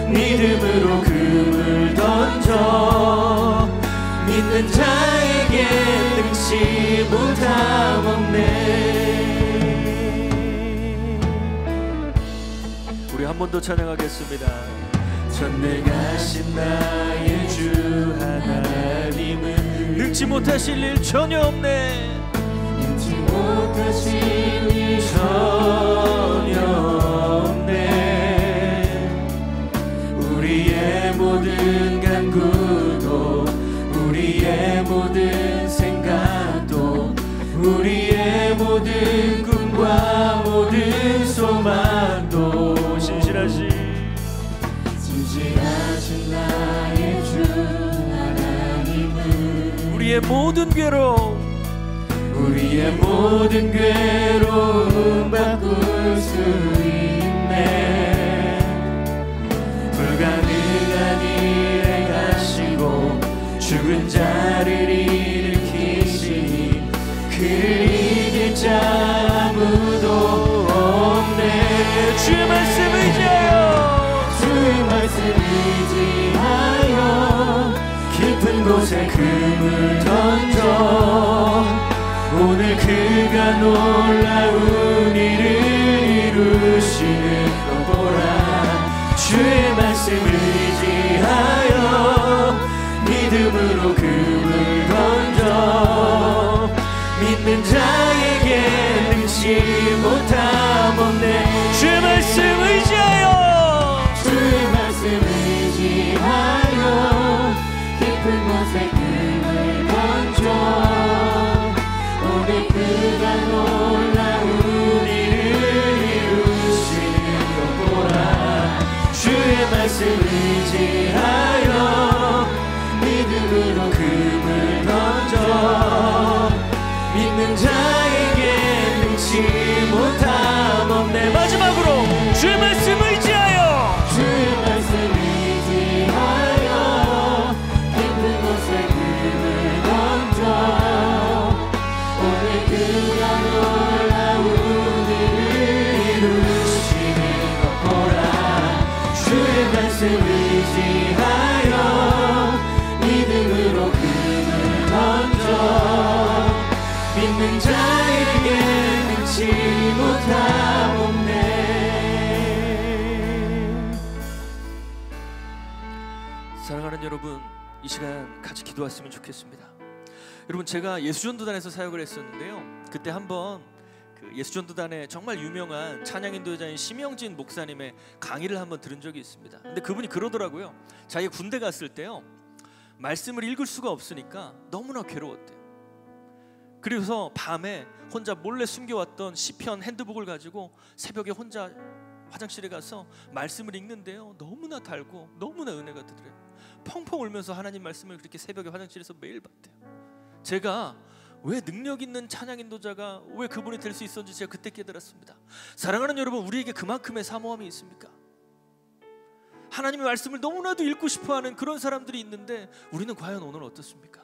믿음으로 금을 던져 믿는 자에게 능치 못함 없네. 우리 한 번 더 찬양하겠습니다. 전능하신 나의 주 하나님은 능치 못하실 일 전혀 없네. 능치 못하실 일 전혀 없네. 우리의 모든 간구도 우리의 모든 생각도 우리의 모든 꿈과 모든 소망도 신실하신 나의 주 하나님은 우리의 모든 괴로움 바꿀 수 있네. 불가능한 일 행하시고 죽은 자를 일으키시니 그를 이길 자 아무도 없네. 주의 말씀 의지하여, 주의 말씀 의지하여 깊은 곳에 금을 던져 오늘 그가 놀라운 일을 이루시는 것 보라. 주의 말씀 의지하여 믿음으로 금을 던져 믿는 자에게 능치 못함 없네. 주의 말씀 의지하여, 주의 말씀 의지하여 깊은 곳에 금을 던져 오늘 그가 놀라운 일을 이루시는 것 보라. 주의 말씀 의지하여 믿음으로 금을 던져 믿는 자에게 능치 못함 알지 못하옵네. 사랑하는 여러분, 이 시간 같이 기도했으면 좋겠습니다. 여러분, 제가 예수전도단에서 사역을 했었는데요, 그때 한번 그 예수전도단의 정말 유명한 찬양인도자인 심영진 목사님의 강의를 한번 들은 적이 있습니다. 근데 그분이 그러더라고요. 자기가 군대 갔을 때요, 말씀을 읽을 수가 없으니까 너무나 괴로웠대요. 그래서 밤에 혼자 몰래 숨겨왔던 시편 핸드북을 가지고 새벽에 혼자 화장실에 가서 말씀을 읽는데요, 너무나 달고 너무나 은혜가 되더래요. 펑펑 울면서 하나님 말씀을 그렇게 새벽에 화장실에서 매일 봤대요. 제가 왜 능력 있는 찬양 인도자가 왜 그분이 될 수 있었는지 제가 그때 깨달았습니다. 사랑하는 여러분, 우리에게 그만큼의 사모함이 있습니까? 하나님의 말씀을 너무나도 읽고 싶어하는 그런 사람들이 있는데 우리는 과연 오늘 어떻습니까?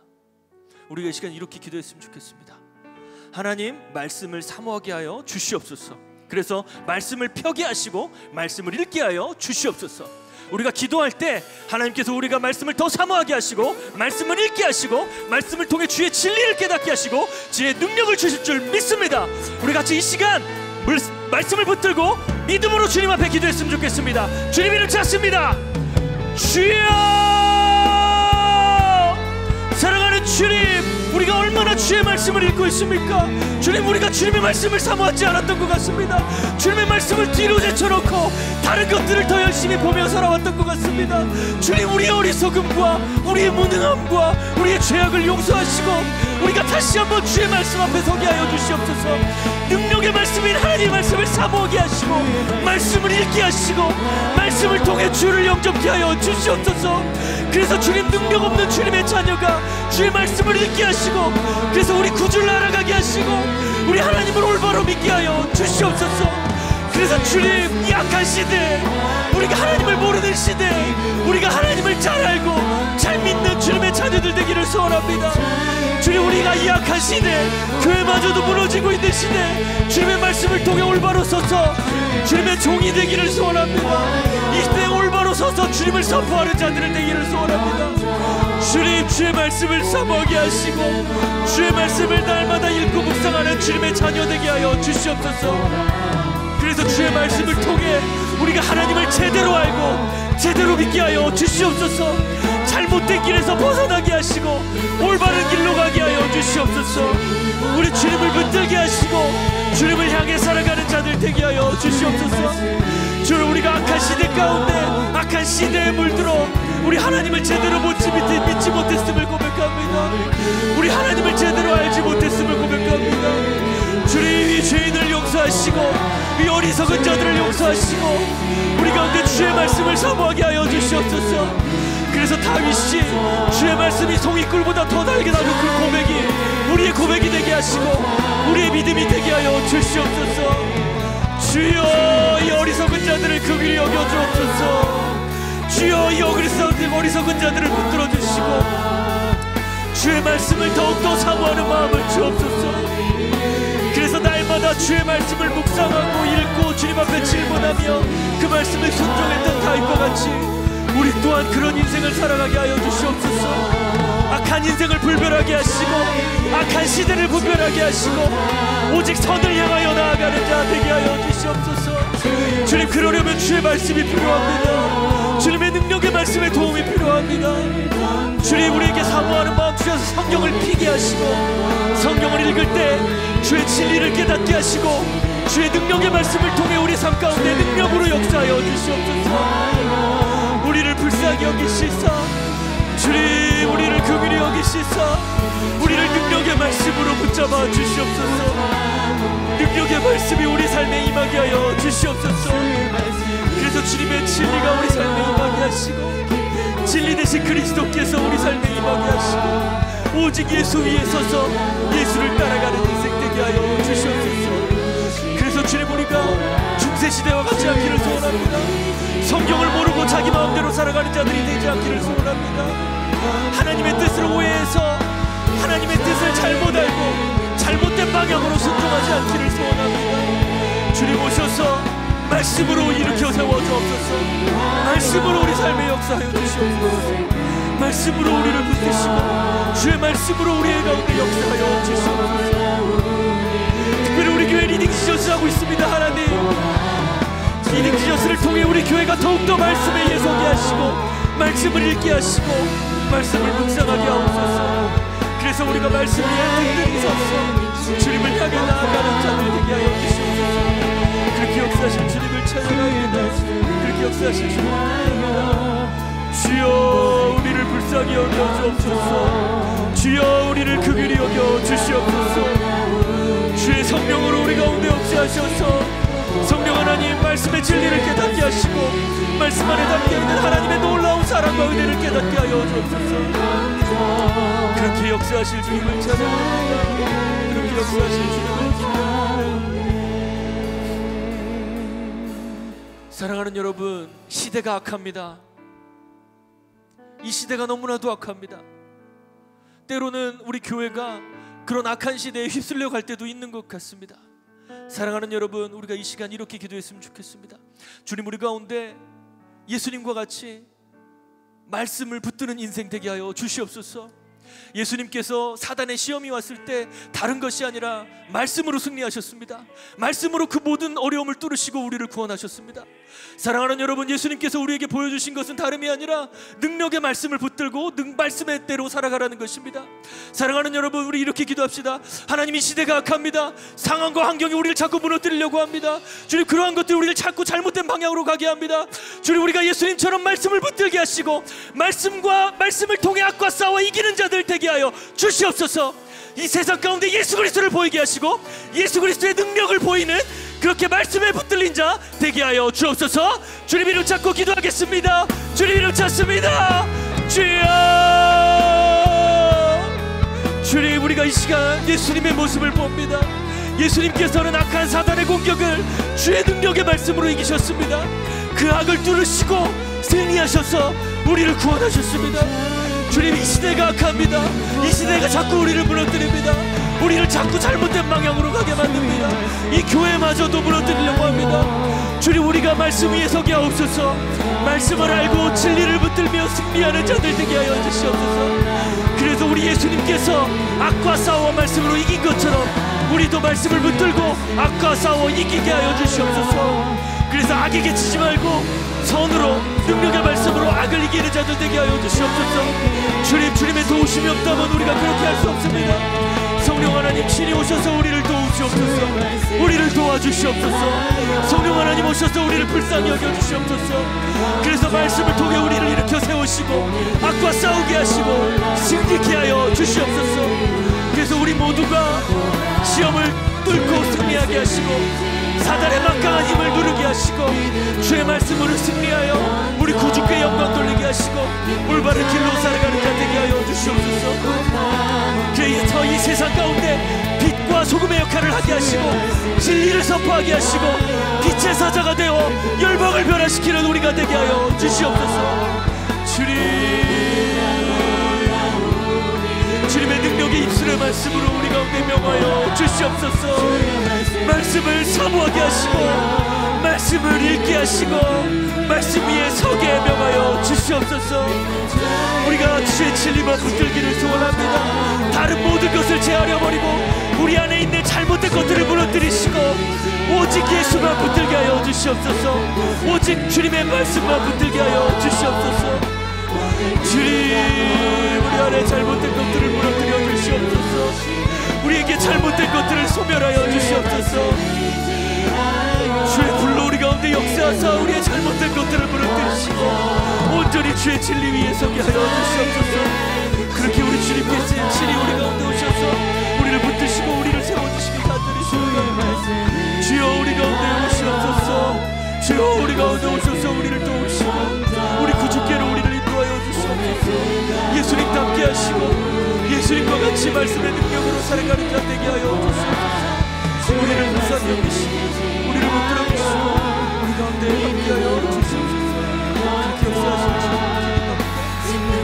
우리가 이 시간 이렇게 기도했으면 좋겠습니다. 하나님, 말씀을 사모하게 하여 주시옵소서. 그래서 말씀을 펴게 하시고 말씀을 읽게 하여 주시옵소서. 우리가 기도할 때 하나님께서 우리가 말씀을 더 사모하게 하시고 말씀을 읽게 하시고 말씀을 통해 주의 진리를 깨닫게 하시고 주의 능력을 주실 줄 믿습니다. 우리 같이 이 시간 말씀을 붙들고 믿음으로 주님 앞에 기도했으면 좋겠습니다. 주님 이름 찾습니다. 주여! 사랑하는 주님, 우리가 얼마나 주의 말씀을 읽고 있습니까? 주님, 우리가 주님의 말씀을 사모하지 않았던 것 같습니다. 주님의 말씀을 뒤로 제쳐놓고 다른 것들을 더 열심히 보며 살아왔던 것 같습니다. 주님, 우리의 어리석음과 우리의 무능함과 우리의 죄악을 용서하시고 우리가 다시 한번 주의 말씀 앞에 서게 하여 주시옵소서. 능력의 말씀인 하나님의 말씀을 사모하게 하시고 말씀을 읽게 하시고 말씀을 통해 주를 영접케 하여 주시옵소서. 그래서 주님, 능력 없는 주님의 자녀가 주의 말씀을 읽게 하시고 그래서 우리 구주를 알아가게 하시고 우리 하나님을 올바로 믿게 하여 주시옵소서. 그래서 주님, 이 악한 시대, 우리가 하나님을 모르는 시대, 우리가 하나님을 잘 알고 잘 믿는 주님의 자녀들 되기를 소원합니다. 주님, 우리가 이 악한 시대, 교회마저도 무너지고 있는 시대, 주님의 말씀을 통해 올바로 서서 주님의 종이 되기를 소원합니다. 이 시대에 올바로 서서 주님을 선포하는 자들을 되기를 소원합니다. 주님, 주의 말씀을 사모하게 하시고 주의 말씀을 날마다 읽고 묵상하는 주님의 자녀 되게 하여 주시옵소서. 그래서 주의 말씀을 통해 우리가 하나님을 제대로 알고 제대로 믿게 하여 주시옵소서. 잘못된 길에서 벗어나게 하시고 올바른 길로 가게 하여 주시옵소서. 우리 주님을 붙들게 하시고 주님을 향해 살아가는 자들 되게 하여 주시옵소서. 주님, 우리가 악한 시대 가운데 악한 시대에 물들어 우리 하나님을 제대로 믿지 못했음을 고백합니다. 우리 하나님을 제대로 알지 못했음을 고백합니다. 주님, 이 죄인을 용서하시고 이 어리석은 자들을 용서하시고 우리 가운데 주의 말씀을 사모하게 하여 주시옵소서. 그래서 다윗이 주의 말씀이 송이꿀보다 더 달게 나는 그 고백이 우리의 고백이 되게 하시고 우리의 믿음이 되게 하여 주시옵소서. 주여, 이 어리석은 자들을 긍휼히 여겨 주옵소서. 주여, 이 어리석은 자들을 붙들어 주시고 주의 말씀을 더욱더 사모하는 마음을 주옵소서. 그래서 날마다 주의 말씀을 묵상하고 읽고 주님 앞에 질문하며 그 말씀에 순종했던 다윗과 같이 우리 또한 그런 인생을 살아가게 하여 주시옵소서. 악한 인생을 분별하게 하시고 악한 시대를 분별하게 하시고 오직 선을 향하여 나아가는 자 되게 하여 주시옵소서. 주님, 그러려면 주의 말씀이 필요합니다. 주님의 능력의 말씀에 도움이 필요합니다. 주님, 우리에게 사모하는 마음 주셔서 성경을 피게 하시고 성경을 읽을 때 주의 진리를 깨닫게 하시고 주의 능력의 말씀을 통해 우리 삶 가운데 능력으로 역사하여 주시옵소서. 우리를 불쌍히 여기시사 주님, 우리를 긍휼히 여기시사 우리를 능력의 말씀으로 붙잡아 주시옵소서. 능력의 말씀이 우리 삶에 임하게 하여 주시옵소서. 그래서 주님의 진리가 우리 삶에 임하게 하시고 진리 대신 그리스도께서 우리 삶에 임하게 하시고 오직 예수 위에 서서 예수를 따라가는 인생 되게 하여 주시옵소서. 그래서 주님, 우리가 중세시대와 같지 않기를 소원합니다. 성경을 모르고 자기 마음대로 살아가는 자들이 되지 않기를 소원합니다. 하나님의 뜻을 오해해서 하나님의 뜻을 잘못 알고 잘못된 방향으로 순종하지 않기를 소원합니다. 주님, 오셔서 말씀으로 일으켜 세워주옵소서. 말씀으로 우리 삶에 역사하여 주시옵소서. 말씀으로 우리를 붙드시고 주의 말씀으로 우리의 가운데 역사하여 주시옵소서. 특별히 우리 교회 리딩 지저스 하고 있습니다. 하나님, 리딩 지저스를 통해 우리 교회가 더욱더 말씀에 예서게 하시고 말씀을 읽게 하시고 말씀을 묵상하게 하옵소서. 그래서 우리가 말씀 위에 든든히 서서 주님을 향해 나아가는 자들 되게 하여 주시옵소서. 그렇게 역사하신 주님을 찬양합니다. 그렇게 역사하신 주님을 찬양합니다. 주여, 우리를 불쌍히 여겨 주옵소서. 주여, 우리를 긍휼히 여겨 주시옵소서. 주의 성령으로 우리 가운데 역사하셔서 성령 하나님, 말씀의 진리를 깨닫게 하시고 말씀 안에 담겨있는 하나님의 놀라운 사랑과 은혜를 깨닫게 하여 주옵소서. 그렇게 역사하실 주님을 찬양합니다. 그렇게 역사하실 주님을 찬양합니다. 사랑하는 여러분, 시대가 악합니다. 이 시대가 너무나도 악합니다. 때로는 우리 교회가 그런 악한 시대에 휩쓸려 갈 때도 있는 것 같습니다. 사랑하는 여러분, 우리가 이 시간 이렇게 기도했으면 좋겠습니다. 주님, 우리 가운데 예수님과 같이 말씀을 붙드는 인생 되게 하여 주시옵소서. 예수님께서 사단의 시험이 왔을 때 다른 것이 아니라 말씀으로 승리하셨습니다. 말씀으로 그 모든 어려움을 뚫으시고 우리를 구원하셨습니다. 사랑하는 여러분, 예수님께서 우리에게 보여주신 것은 다름이 아니라 능력의 말씀을 붙들고 말씀의 대로 살아가라는 것입니다. 사랑하는 여러분, 우리 이렇게 기도합시다. 하나님, 이 시대가 악합니다. 상황과 환경이 우리를 자꾸 무너뜨리려고 합니다. 주님, 그러한 것들이 우리를 자꾸 잘못된 방향으로 가게 합니다. 주님, 우리가 예수님처럼 말씀을 붙들게 하시고 말씀을 통해 악과 싸워 이기는 자들 되게 하여 주시옵소서. 이 세상 가운데 예수 그리스도를 보이게 하시고 예수 그리스도의 능력을 보이는 그렇게 말씀에 붙들린 자 되게 하여 주옵소서. 주님 이름 찾고 기도하겠습니다. 주님 이름 찾습니다. 주여, 주님, 우리가 이 시간 예수님의 모습을 봅니다. 예수님께서는 악한 사단의 공격을 주의 능력의 말씀으로 이기셨습니다. 그 악을 뚫으시고 승리하셔서 우리를 구원하셨습니다. 주님, 이 시대가 악합니다. 이 시대가 자꾸 우리를 무너뜨립니다. 우리를 자꾸 잘못된 방향으로 가게 만듭니다. 이 교회마저도 무너뜨리려고 합니다. 주님, 우리가 말씀 위에 서게 하옵소서. 말씀을 알고 진리를 붙들며 승리하는 자들 되게 하여 주시옵소서. 그래서 우리 예수님께서 악과 싸워 말씀으로 이긴 것처럼 우리도 말씀을 붙들고 악과 싸워 이기게 하여 주시옵소서. 그래서 악에게 치지 말고 선으로 능력의 말씀으로 악을 이기는 자들 되게 하여 주시옵소서. 주님, 주님의 도우심이 없다면 우리가 그렇게 할 수 없습니다. 성령 하나님, 친히 오셔서 우리를 도우시옵소서. 우리를 도와주시옵소서. 성령 하나님 오셔서 우리를 불쌍히 여겨주시옵소서. 그래서 말씀을 통해 우리를 일으켜 세우시고 악과 싸우게 하시고 승리케 하여 주시옵소서. 그래서 우리 모두가 시험을 뚫고 승리하게 하시고 사단의 막강한 힘을 누르게 하시고 주의 말씀으로 승리하여 우리 구주께 영광 돌리게 하시고 올바른 길로 살아가는 자 되게 하여 주시옵소서. 그래서 이 세상 가운데 빛과 소금의 역할을 하게 하시고 진리를 선포하게 하시고 빛의 사자가 되어 열방을 변화시키는 우리가 되게 하여 주시옵소서. 주님의 능력의 입술의 말씀으로 우리 가운데 명하여 주시옵소서. 말씀을 사모하게 하시고 말씀을 읽게 하시고 말씀 위에 서게 명하여 주시옵소서. 우리가 주의 진리만 붙들기를 소원합니다. 다른 모든 것을 제하려 버리고 우리 안에 있는 잘못된 것들을 무너뜨리시고 오직 예수만 붙들게 하여 주시옵소서. 오직 주님의 말씀만 붙들게 하여 주시옵소서. 주님, 우리 안에 잘못된 것들을 무너뜨려 주시옵소서. 우리에게 잘못된 것들을 소멸하여 주시옵소서. 주의 불로 우리 가운데 역사하사 우리의 잘못된 것들을 무너뜨리시고 온전히 주의 진리 위에 서게 하여 주시옵소서. 그렇게 우리 주님께서 친히 우리 가운데 오셔서 우리를 붙드시고 우리를 세워주시기 간절히 소원합니다. 주여, 우리 가운데 오시옵소서. 주여, 우리 가운데 오셔서 우리를 도우시고 우리 구주께로 우리를 인도하여 주시옵소서. 예수님답게 하시고 예수님과 같이 말씀의 능력으로 살아가는 자 되게 하여 주시옵소서. 우리를 불쌍히 여기시고 우리를 붙들어 주시고 우리 가운데 함께 하여 주시옵소서. 그렇게 역사하신 주님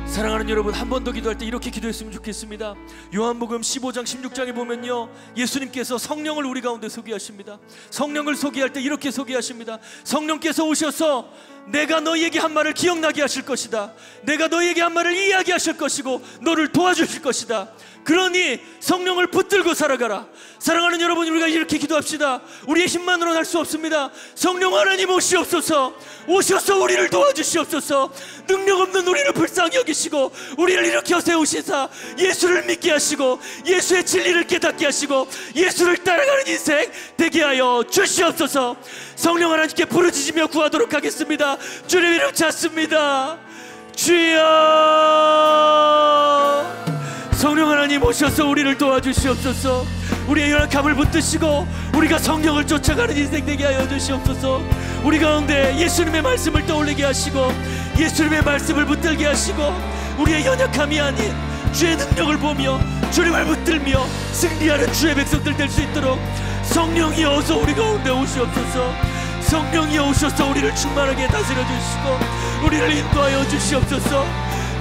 사랑하는 사랑하는 여러분, 한 번 더 기도할 때 이렇게 기도했으면 좋겠습니다. 요한복음 15장 16장에 보면요, 예수님께서 성령을 우리 가운데 소개하십니다. 성령을 소개할 때 이렇게 소개하십니다. 성령께서 오셔서 내가 너희에게 한 말을 기억나게 하실 것이다. 내가 너희에게 한 말을 이야기하실 것이고 너를 도와주실 것이다. 그러니 성령을 붙들고 살아가라. 사랑하는 여러분, 우리가 이렇게 기도합시다. 우리의 힘만으로는 할 수 없습니다. 성령 하나님 오시옵소서. 오셔서 우리를 도와주시옵소서. 능력 없는 우리를 불쌍히 여기시고 우리를 일으켜 세우시사 예수를 믿게 하시고 예수의 진리를 깨닫게 하시고 예수를 따라가는 인생 되게 하여 주시옵소서. 성령 하나님께 부르짖으며 구하도록 하겠습니다. 주님 이름 찾습니다. 주여, 성령 하나님 오셔서 우리를 도와주시옵소서. 우리의 연약함을 붙드시고 우리가 성령을 쫓아가는 인생 되게 하여 주시옵소서. 우리 가운데 예수님의 말씀을 떠올리게 하시고 예수님의 말씀을 붙들게 하시고 우리의 연약함이 아닌 주의 능력을 보며 주님을 붙들며 승리하는 주의 백성들 될 수 있도록 성령이 어서 우리 가운데 오시옵소서. 성령이 오셔서 우리를 충만하게 다스려 주시고 우리를 인도하여 주시옵소서.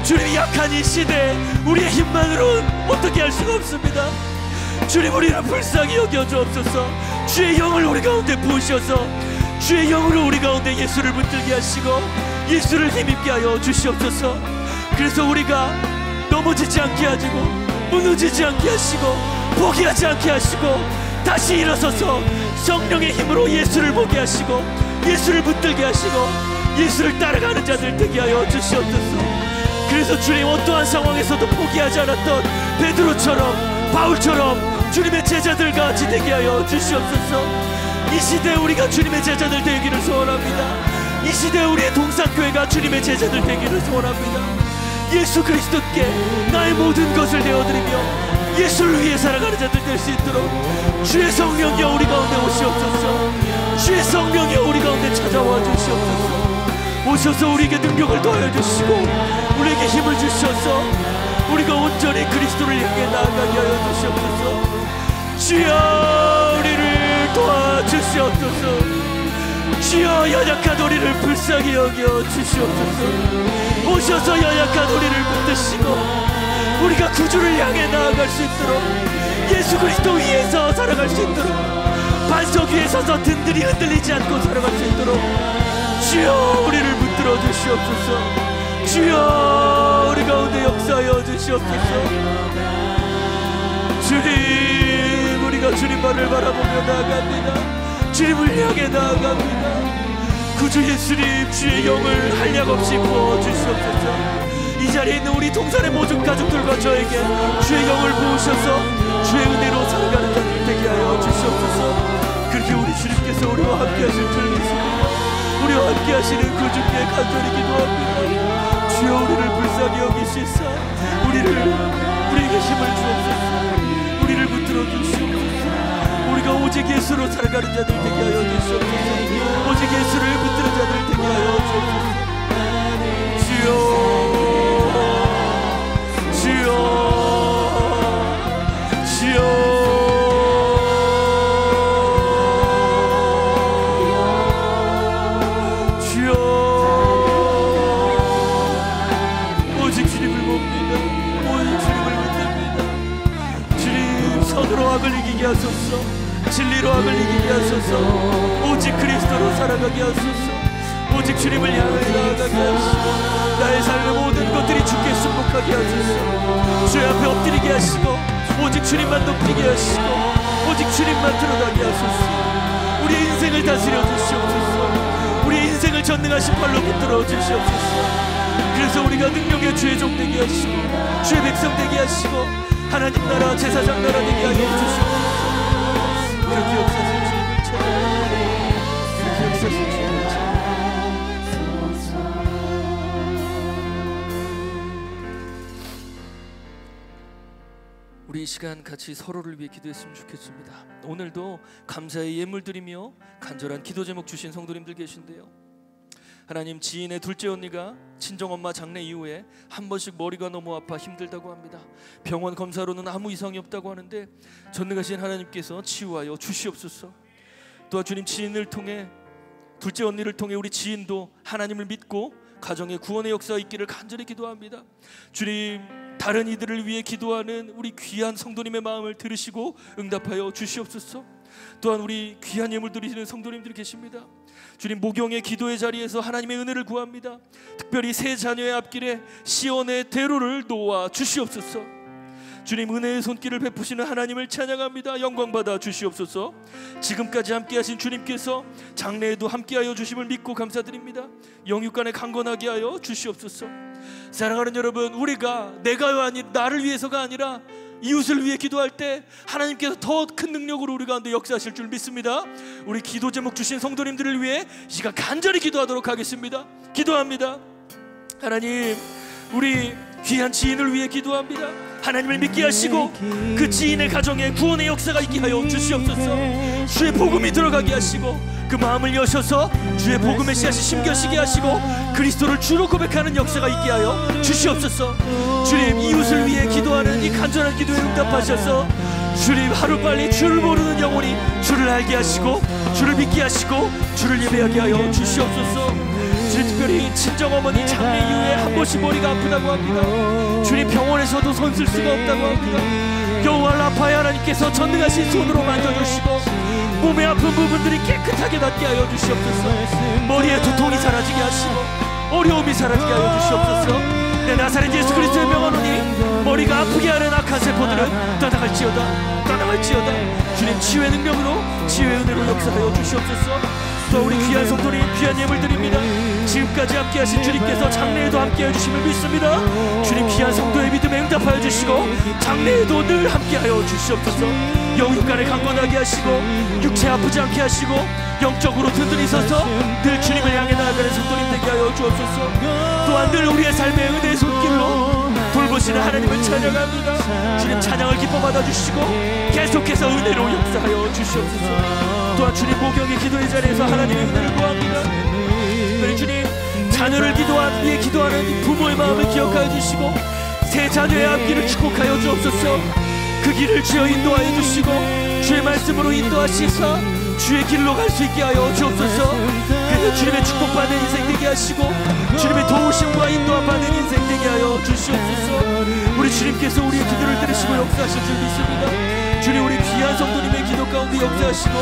주님, 약한 이 시대에 우리의 힘만으로는 어떻게 할 수가 없습니다. 주님, 우리를 불쌍히 여겨 주옵소서. 주의 영을 우리 가운데 부으셔서 주의 영으로 우리 가운데 예수를 붙들게 하시고 예수를 힘입게 하여 주시옵소서. 그래서 우리가 넘어지지 않게 하시고 무너지지 않게 하시고 포기하지 않게 하시고 다시 일어서서 성령의 힘으로 예수를 보게 하시고 예수를 붙들게 하시고 예수를 따라가는 자들 되게 하여 주시옵소서. 그래서 주님, 어떠한 상황에서도 포기하지 않았던 베드로처럼 바울처럼 주님의 제자들과 같이 되게 하여 주시옵소서. 이 시대에 우리가 주님의 제자들 되기를 소원합니다. 이 시대에 우리의 동산교회가 주님의 제자들 되기를 소원합니다. 예수 그리스도께 나의 모든 것을 내어드리며 예수를 위해 살아가는 자들 될 수 있도록 주의 성령이여 우리 가운데 오시옵소서. 주의 성령이여 우리 가운데 찾아와 주시옵소서. 오셔서 우리에게 능력을 더하여 주시고 우리에게 힘을 주셔서 우리가 온전히 그리스도를 향해 나아가게 하여 주시옵소서. 주여, 우리를 도와주시옵소서. 주여, 연약한 우리를 불쌍히 여겨 주시옵소서. 오셔서 연약한 우리를 붙드시고 우리가 구주를 향해 나아갈 수 있도록 예수 그리스도 위에서 살아갈 수 있도록 반석 위에 서서 든든히 흔들리지 않고 살아갈 수 있도록 주여, 우리를 붙들어 주시옵소서. 주여, 우리 가운데 역사하여 주시옵소서. 주님, 우리가 주님만을 바라보며 나아갑니다. 주님을 향해 나아갑니다. 구주 예수님, 주의 영을 한량없이 부어 주시옵소서. 이 자리에 있는 우리 동산의 모든 가족들과 저에게 주의 영을 부으셔서 주의 은혜로 살아가는 자들 되게 하여 주시옵소서. 그렇게 우리 주님께서 우리와 함께 하실 줄 믿습니다. 우리와 함께 하시는 구주께 간절히 기도합니다. 주여, 우리를 불쌍히 여기시사 우리에게 힘을 주옵소서. 우리를 붙들어 주시옵소서. 우리가 오직 예수로 살아가는 자들 되게 하여 주시옵소서. 오직 예수를 붙드는 자들 되게 하여 주옵소서. 주여, 주여, 주여, 주여. 오직 주님을 봅니다. 오직 주님을 믿습니다. 주님, 선으로 악을 이기게 하소서. 진리로 악을 이기게 하소서. 오직 그리스도로 살아가게 하소서. 오직 주님을 향해 나아가게 하시고 나의 삶의 모든 것들이 주께 순복하게 하소서. 주의 앞에 엎드리게 하시고 오직 주님만 높이게 하시고 오직 주님만 드러나게 하소서. 우리의 인생을 다스려 주시옵소서. 우리의 인생을 전능하신 팔로 붙들어 주시옵소서. 그래서 우리가 능력의 주의 종 되게 하시고 주의 백성 되게 하시고 하나님 나라 제사장 나라 되게 하여 주시옵소서. 그렇게 역사하신 주님을 찬양합니다. 그렇게 역사하신 주님을 찬양합니다. 우리 이 시간 같이 서로를 위해 기도했으면 좋겠습니다. 오늘도 감사의 예물 드리며 간절한 기도 제목 주신 성도님들 계신데요. 하나님, 지인의 둘째 언니가 친정엄마 장례 이후에 한 번씩 머리가 너무 아파 힘들다고 합니다. 병원 검사로는 아무 이상이 없다고 하는데 전능하신 하나님께서 치유하여 주시옵소서. 또한 주님, 지인을 통해 둘째 언니를 통해 우리 지인도 하나님을 믿고 가정의 구원의 역사가 있기를 간절히 기도합니다. 주님, 다른 이들을 위해 기도하는 우리 귀한 성도님의 마음을 들으시고 응답하여 주시옵소서. 또한 우리 귀한 예물 드리시는 성도님들이 계십니다. 주님, 목용의 기도의 자리에서 하나님의 은혜를 구합니다. 특별히 세 자녀의 앞길에 시온의 대로를 놓아 주시옵소서. 주님, 은혜의 손길을 베푸시는 하나님을 찬양합니다. 영광받아 주시옵소서. 지금까지 함께하신 주님께서 장래에도 함께하여 주심을 믿고 감사드립니다. 영육간에 강건하게 하여 주시옵소서. 사랑하는 여러분, 우리가 내가 아닌 나를 위해서가 아니라 이웃을 위해 기도할 때 하나님께서 더 큰 능력으로 우리 가운데 역사하실 줄 믿습니다. 우리 기도 제목 주신 성도님들을 위해 이 시간 간절히 기도하도록 하겠습니다. 기도합니다. 하나님, 우리 귀한 지인을 위해 기도합니다. 하나님을 믿게 하시고 그 지인의 가정에 구원의 역사가 있게 하여 주시옵소서. 주의 복음이 들어가게 하시고 그 마음을 여셔서 주의 복음의 씨앗이 심겨지게 하시고 그리스도를 주로 고백하는 역사가 있게 하여 주시옵소서. 주님, 이웃을 위해 기도하는 이 간절한 기도에 응답하셔서 주님, 하루빨리 주를 모르는 영혼이 주를 알게 하시고 주를 믿게 하시고 주를 예배하게 하여 주시옵소서. 주님, 특별히 친정어머니 장례 이후에 한 번씩 머리가 아프다고 합니다. 주님, 병원에서도 손 쓸 수가 없다고 합니다. 여호와 라파의 하나님께서 전능하신 손으로 만져주시고 몸의 아픈 부분들이 깨끗하게 낫게 하여 주시옵소서. 머리에 두통이 사라지게 하시고 어려움이 사라지게 하여 주시옵소서. 내 나사렛 예수 그리스도의 명하노니 머리가 아프게 하는 악한 세포들은 떠나갈지어다, 떠나갈지어다. 주님, 치유의 능력으로 치유의 은혜로 역사하여 주시옵소서. 또 우리 귀한 성도님 귀한 예물 드립니다. 지금까지 함께하신 주님께서 장래에도 함께해 주심을 믿습니다. 주님, 귀한 성도의 믿음에 응답하여 주시고 장래에도 늘 함께하여 주시옵소서. 영육간에 강건하게 하시고 육체 아프지 않게 하시고 영적으로 든든히 서서 늘 주님을 향해 나아가는 성도님 되게 하여 주옵소서. 또한 늘 우리의 삶의 은혜의 손길로 돌보시는 하나님을 찬양합니다. 주님, 찬양을 기뻐 받아주시고 계속해서 은혜로 역사하여 주시옵소서. 또한 주님, 목용의 기도의 자리에서 하나님의 은혜를 구합니다. 특별히 주님, 자녀를 위해 기도하는 부모의 마음을 기억하여 주시고 새 자녀의 앞길을 축복하여 주옵소서. 그 길을 주여 인도하여 주시고 주의 말씀으로 인도하시사 주의 길로 갈 수 있게 하여 주옵소서. 그래서 주님의 축복받는 인생 되게 하시고 주님의 도우심과 인도함 받는 인생 되게 하여 주시옵소서. 우리 주님께서 우리의 기도를 들으시고 역사하실 줄 믿습니다. 주님, 우리 귀한 성도님의 기도 가운데 역사하시고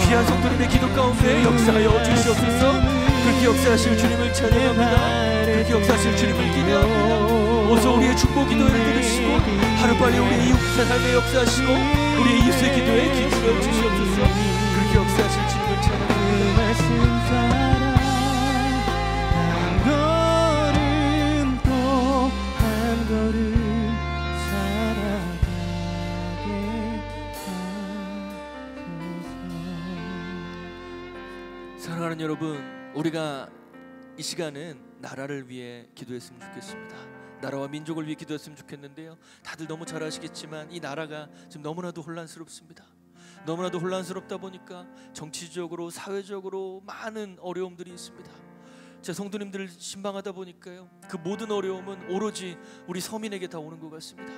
귀한 성도님의 기도 가운데 역사하여 주시옵소서. 그렇게 역사하실 주님을 찬양합니다. 그렇게 역사하실 주님을 기대합니다. 어서 우리의 축복 기도를 들으시고 하루빨리 우리의 이웃의 삶에 역사하시고 우리의 이웃의 기도에 기술여 주시옵소서. 그렇게 역사하실 주님을 찬양합니다. 사랑하는 여러분, 우리가 이 시간은 나라를 위해 기도했으면 좋겠습니다. 나라와 민족을 위해 기도했으면 좋겠는데요, 다들 너무 잘 아시겠지만 이 나라가 지금 너무나도 혼란스럽습니다. 너무나도 혼란스럽다 보니까 정치적으로 사회적으로 많은 어려움들이 있습니다. 제 성도님들을 신방하다 보니까요, 그 모든 어려움은 오로지 우리 서민에게 다 오는 것 같습니다.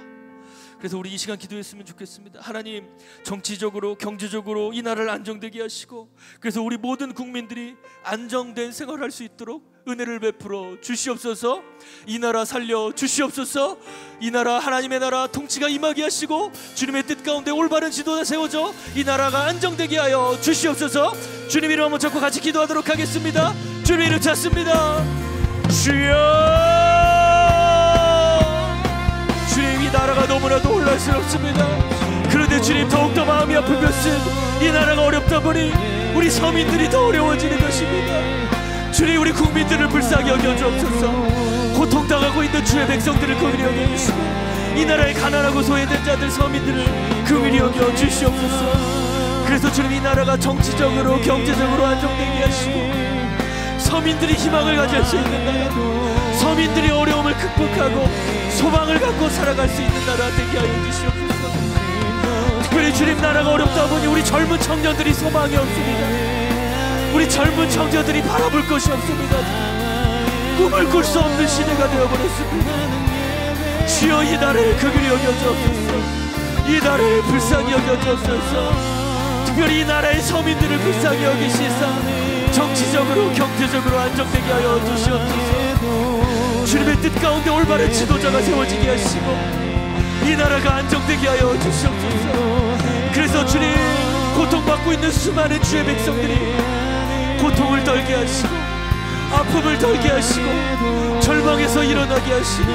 그래서 우리 이 시간 기도했으면 좋겠습니다. 하나님, 정치적으로 경제적으로 이 나라를 안정되게 하시고 그래서 우리 모든 국민들이 안정된 생활할 수 있도록 은혜를 베풀어 주시옵소서. 이 나라 살려 주시옵소서. 이 나라, 하나님의 나라 통치가 임하게 하시고 주님의 뜻 가운데 올바른 지도가 세워져 이 나라가 안정되게 하여 주시옵소서. 주님 이름 한번 잡고 같이 기도하도록 하겠습니다. 주님 이름 찾습니다. 주여, 주님, 이 나라가 너무나도 혼란스럽습니다. 그런데 주님, 더욱더 마음이 아픈 것은 이 나라가 어렵다 보니 우리 서민들이 더 어려워지는 것입니다. 주님, 우리 국민들을 불쌍히 여겨주옵소서. 고통당하고 있는 주의 백성들을 긍휼히 여겨주시고 이 나라의 가난하고 소외된 자들 서민들을 긍휼히 여겨주시옵소서. 그래서 주님, 이 나라가 정치적으로 경제적으로 안정되게 하시고 서민들이 희망을 가질 수 있는 나라, 서민들이 어려움을 극복하고 소망을 갖고 살아갈 수 있는 나라 되게 하여 주시옵소서. 특별히 주님, 나라가 어렵다 보니 우리 젊은 청년들이 소망이 없습니다. 우리 젊은 청년들이 바라볼 것이 없습니다. 꿈을 꿀 수 없는 시대가 되어버렸습니다. 주여, 이 나라를 긍휼히 여겨주옵소서. 이 나라를 불쌍히 여겨주옵소서. 특별히 이 나라의 서민들을 불쌍히 여기시사 정치적으로 경제적으로 경제적으로 안정되게 하여 주시옵소서. 주님의 뜻 가운데 올바른 지도자가 세워지게 하시고 이 나라가 안정되게 하여 주시옵소서. 그래서 주님, 고통받고 있는 수많은 주의 백성들이 고통을 덜게 하시고 아픔을 덜게 하시고 절망에서 일어나게 하시고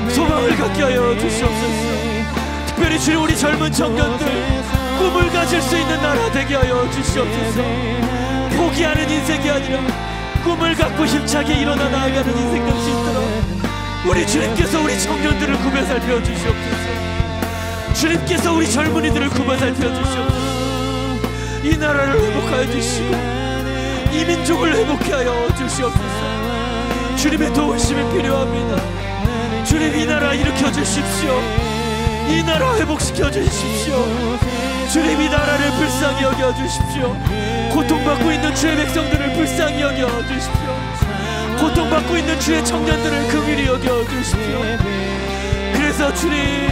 소망을 갖게 하여 주시옵소서. 특별히 주님, 우리 젊은 청년들 꿈을 가질 수 있는 나라 되게 하여 주시옵소서. 포기하는 인생이 아니라 꿈을 갖고 힘차게 일어나 나아가는 인생 될 수 있도록 우리 주님께서 우리 청년들을 구별 살펴 주시옵소서. 주님께서 우리 젊은이들을 구별 살펴 주시옵소서. 이 나라를 회복하여 주시고 이 민족을 회복해 하여 주시옵소서. 주님의 도우심이 필요합니다. 주님, 이 나라 일으켜 주십시오. 이 나라 회복시켜 주십시오. 주님, 이 나라를 불쌍히 여겨 주십시오. 고통받고 있는 주의 백성들을 불쌍히 여겨 주십시오. 고통받고 있는 주의 청년들을 긍휼히 여겨 주십시오. 그래서 주님,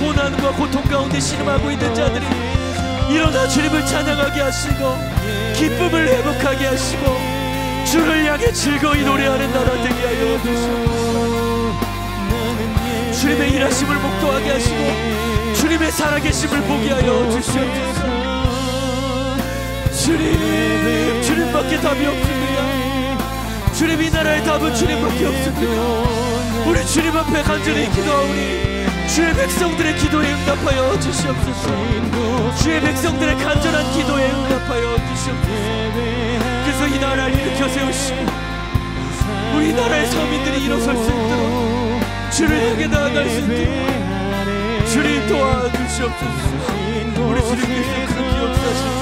고난과 고통 가운데 신음하고 있는 자들이 일어나 주님을 찬양하게 하시고 기쁨을 회복하게 하시고 주를 향해 즐거이 노래하는 나라 되게 하여 주시옵소서. 주님의 일하심을 목도하게 하시고 주님의 살아계심을 보게 하여 주시옵소서. 주님, 주님밖에 답이 없습니다. 주님, 이 나라의 답은 주님밖에 없습니다. 우리 주님 앞에 간절히 기도하오니 주의 백성들의 기도에 응답하여 주시옵소서. 주의 백성들의 간절한 기도에 응답하여 주시옵소서. 그래서 이 나라를 일으켜 세우시고 우리 나라의 서민들이 일어설 수 있도록 주를 향해 나아갈 수 있도록 주님 도와주시옵소서. 우리 주님께서 그렇게 역사하시옵소서.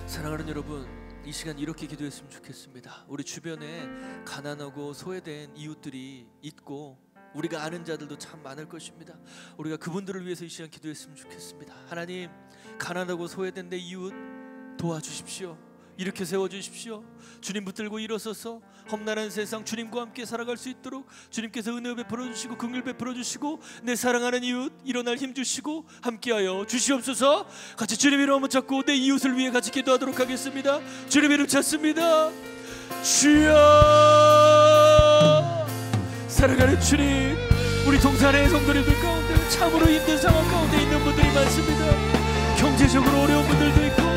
사랑하는 여러분, 이 시간 이렇게 기도했으면 좋겠습니다. 우리 주변에 가난하고 소외된 이웃들이 있고 우리가 아는 자들도 참 많을 것입니다. 우리가 그분들을 위해서 이 시간 기도했으면 좋겠습니다. 하나님, 가난하고 소외된 내 이웃 도와주십시오. 일으켜 세워주십시오. 주님 붙들고 일어서서 험난한 세상 주님과 함께 살아갈 수 있도록 주님께서 은혜 베풀어주시고 긍휼 베풀어주시고 내 사랑하는 이웃 일어날 힘 주시고 함께하여 주시옵소서. 같이 주님 이름 한번 찾고 내 이웃을 위해 같이 기도하도록 하겠습니다. 주님 이름 찾습니다. 주여, 사랑하는 주님, 우리 동산의 성도님들 가운데 참으로 힘든 상황 가운데 있는 분들이 많습니다. 경제적으로 어려운 분들도 있고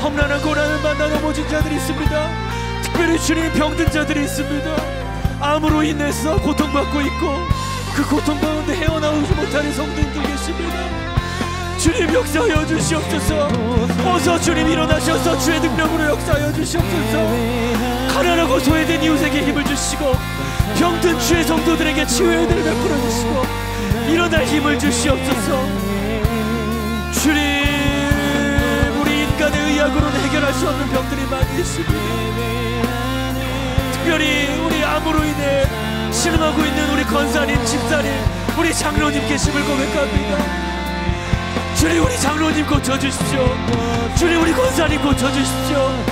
험난한 고난을 만나 넘어진 자들이 있습니다. 특별히 주님, 병든 자들이 있습니다. 암으로 인해서 고통받고 있고 그 고통 가운데 헤어나오지 못하는 성도님들 계십니다. 주님 역사하여 주시옵소서. 어서 주님 일어나셔서 주의 능력으로 역사하여 주시옵소서. 가난하고 소외된 이웃에게 힘을 주시고 병든 주의 성도들에게 치유의 은혜를 베풀어 주시고 일어날 힘을 주시옵소서. 주님, 인간의 의학으로는 해결할 수 없는 병들이 많이 있습니다. 특별히 우리 암으로 인해 신음하고 있는 우리 권사님, 집사님, 우리 장로님 계심을 고백합니다. 주님, 우리 장로님 고쳐주십시오. 주님, 우리 권사님 고쳐주십시오.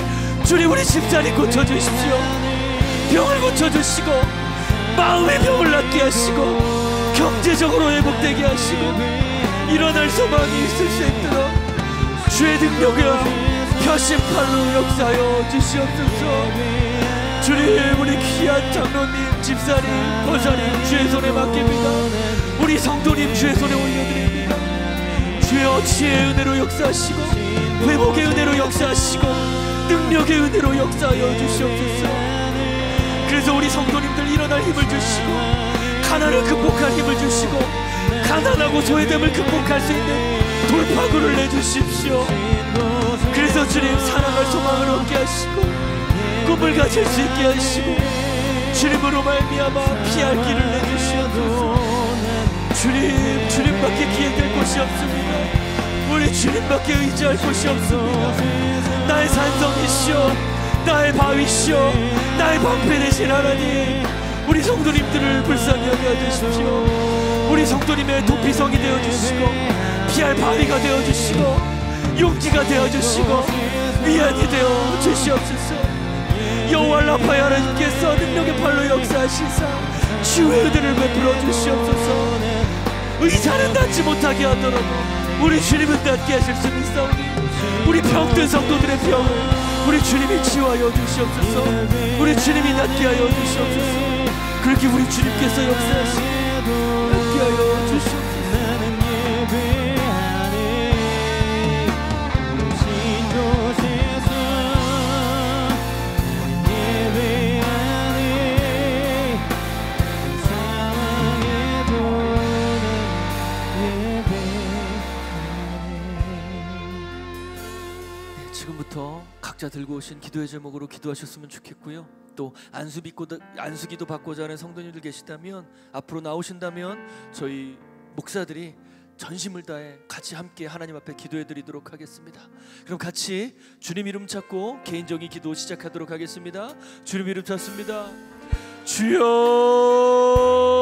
주님, 우리 집사님 고쳐주십시오. 병을 고쳐주시고 마음의 병을 낫게 하시고 경제적으로 회복되게 하시고 일어날 소망이 있을 수 있도록 주의 능력과 표심팔로 역사하여 주시옵소서. 주님, 우리 귀한 장로님, 집사님, 권사님 주의 손에 맡깁니다. 우리 성도님 주의 손에 올려드립니다. 주여, 지혜의 은혜로 역사하시고 회복의 은혜로 역사하시고 능력의 은혜로 역사하여 주시옵소서. 그래서 우리 성도님들 일어날 힘을 주시고 가난을 극복할 힘을 주시고 가난하고 소외됨을 극복할 수 있는 돌파구를 내주십시오. 그래서 주님, 사랑할 소망을 얻게 하시고 꿈을 가질 수 있게 하시고 주님으로 말미암아 피할 길을 내주시옵소서. 주님, 주님밖에 기회될 곳이 없습니다. 우리 주님밖에 의지할 곳이 없습니다. 나의 산성이시오, 나의 바위시오, 나의 방패 되신 하나님, 우리 성도님들을 불쌍히 여겨주십시오. 우리 성도님의 도피성이 되어주시고 피할 바위가 되어주시고 용기가 되어주시고 위안이 되어 주시옵소서. 여호와 라파의 하나님께서 능력의 팔로 주시사 주의 은혜를 베풀어 주시옵소서. 의사는 낫지 못하게 하더라도 우리 주님은 낫게 하실 수 있사오니 우리 병든 성도들의 병을 우리 주님이 치유하여 주시옵소서. 우리 주님이 낫게 하여 주시옵소서. 그렇게 우리 주님께서 역사하시 낫게 하여 주시옵소서. 지금부터 각자 들고 오신 기도의 제목으로 기도하셨으면 좋겠고요. 또 안수기도 받고자 하는 성도님들 계시다면 앞으로 나오신다면 저희 목사들이 전심을 다해 같이 함께 하나님 앞에 기도해 드리도록 하겠습니다. 그럼 같이 주님 이름 찾고 개인적인 기도 시작하도록 하겠습니다. 주님 이름 찾습니다. 주여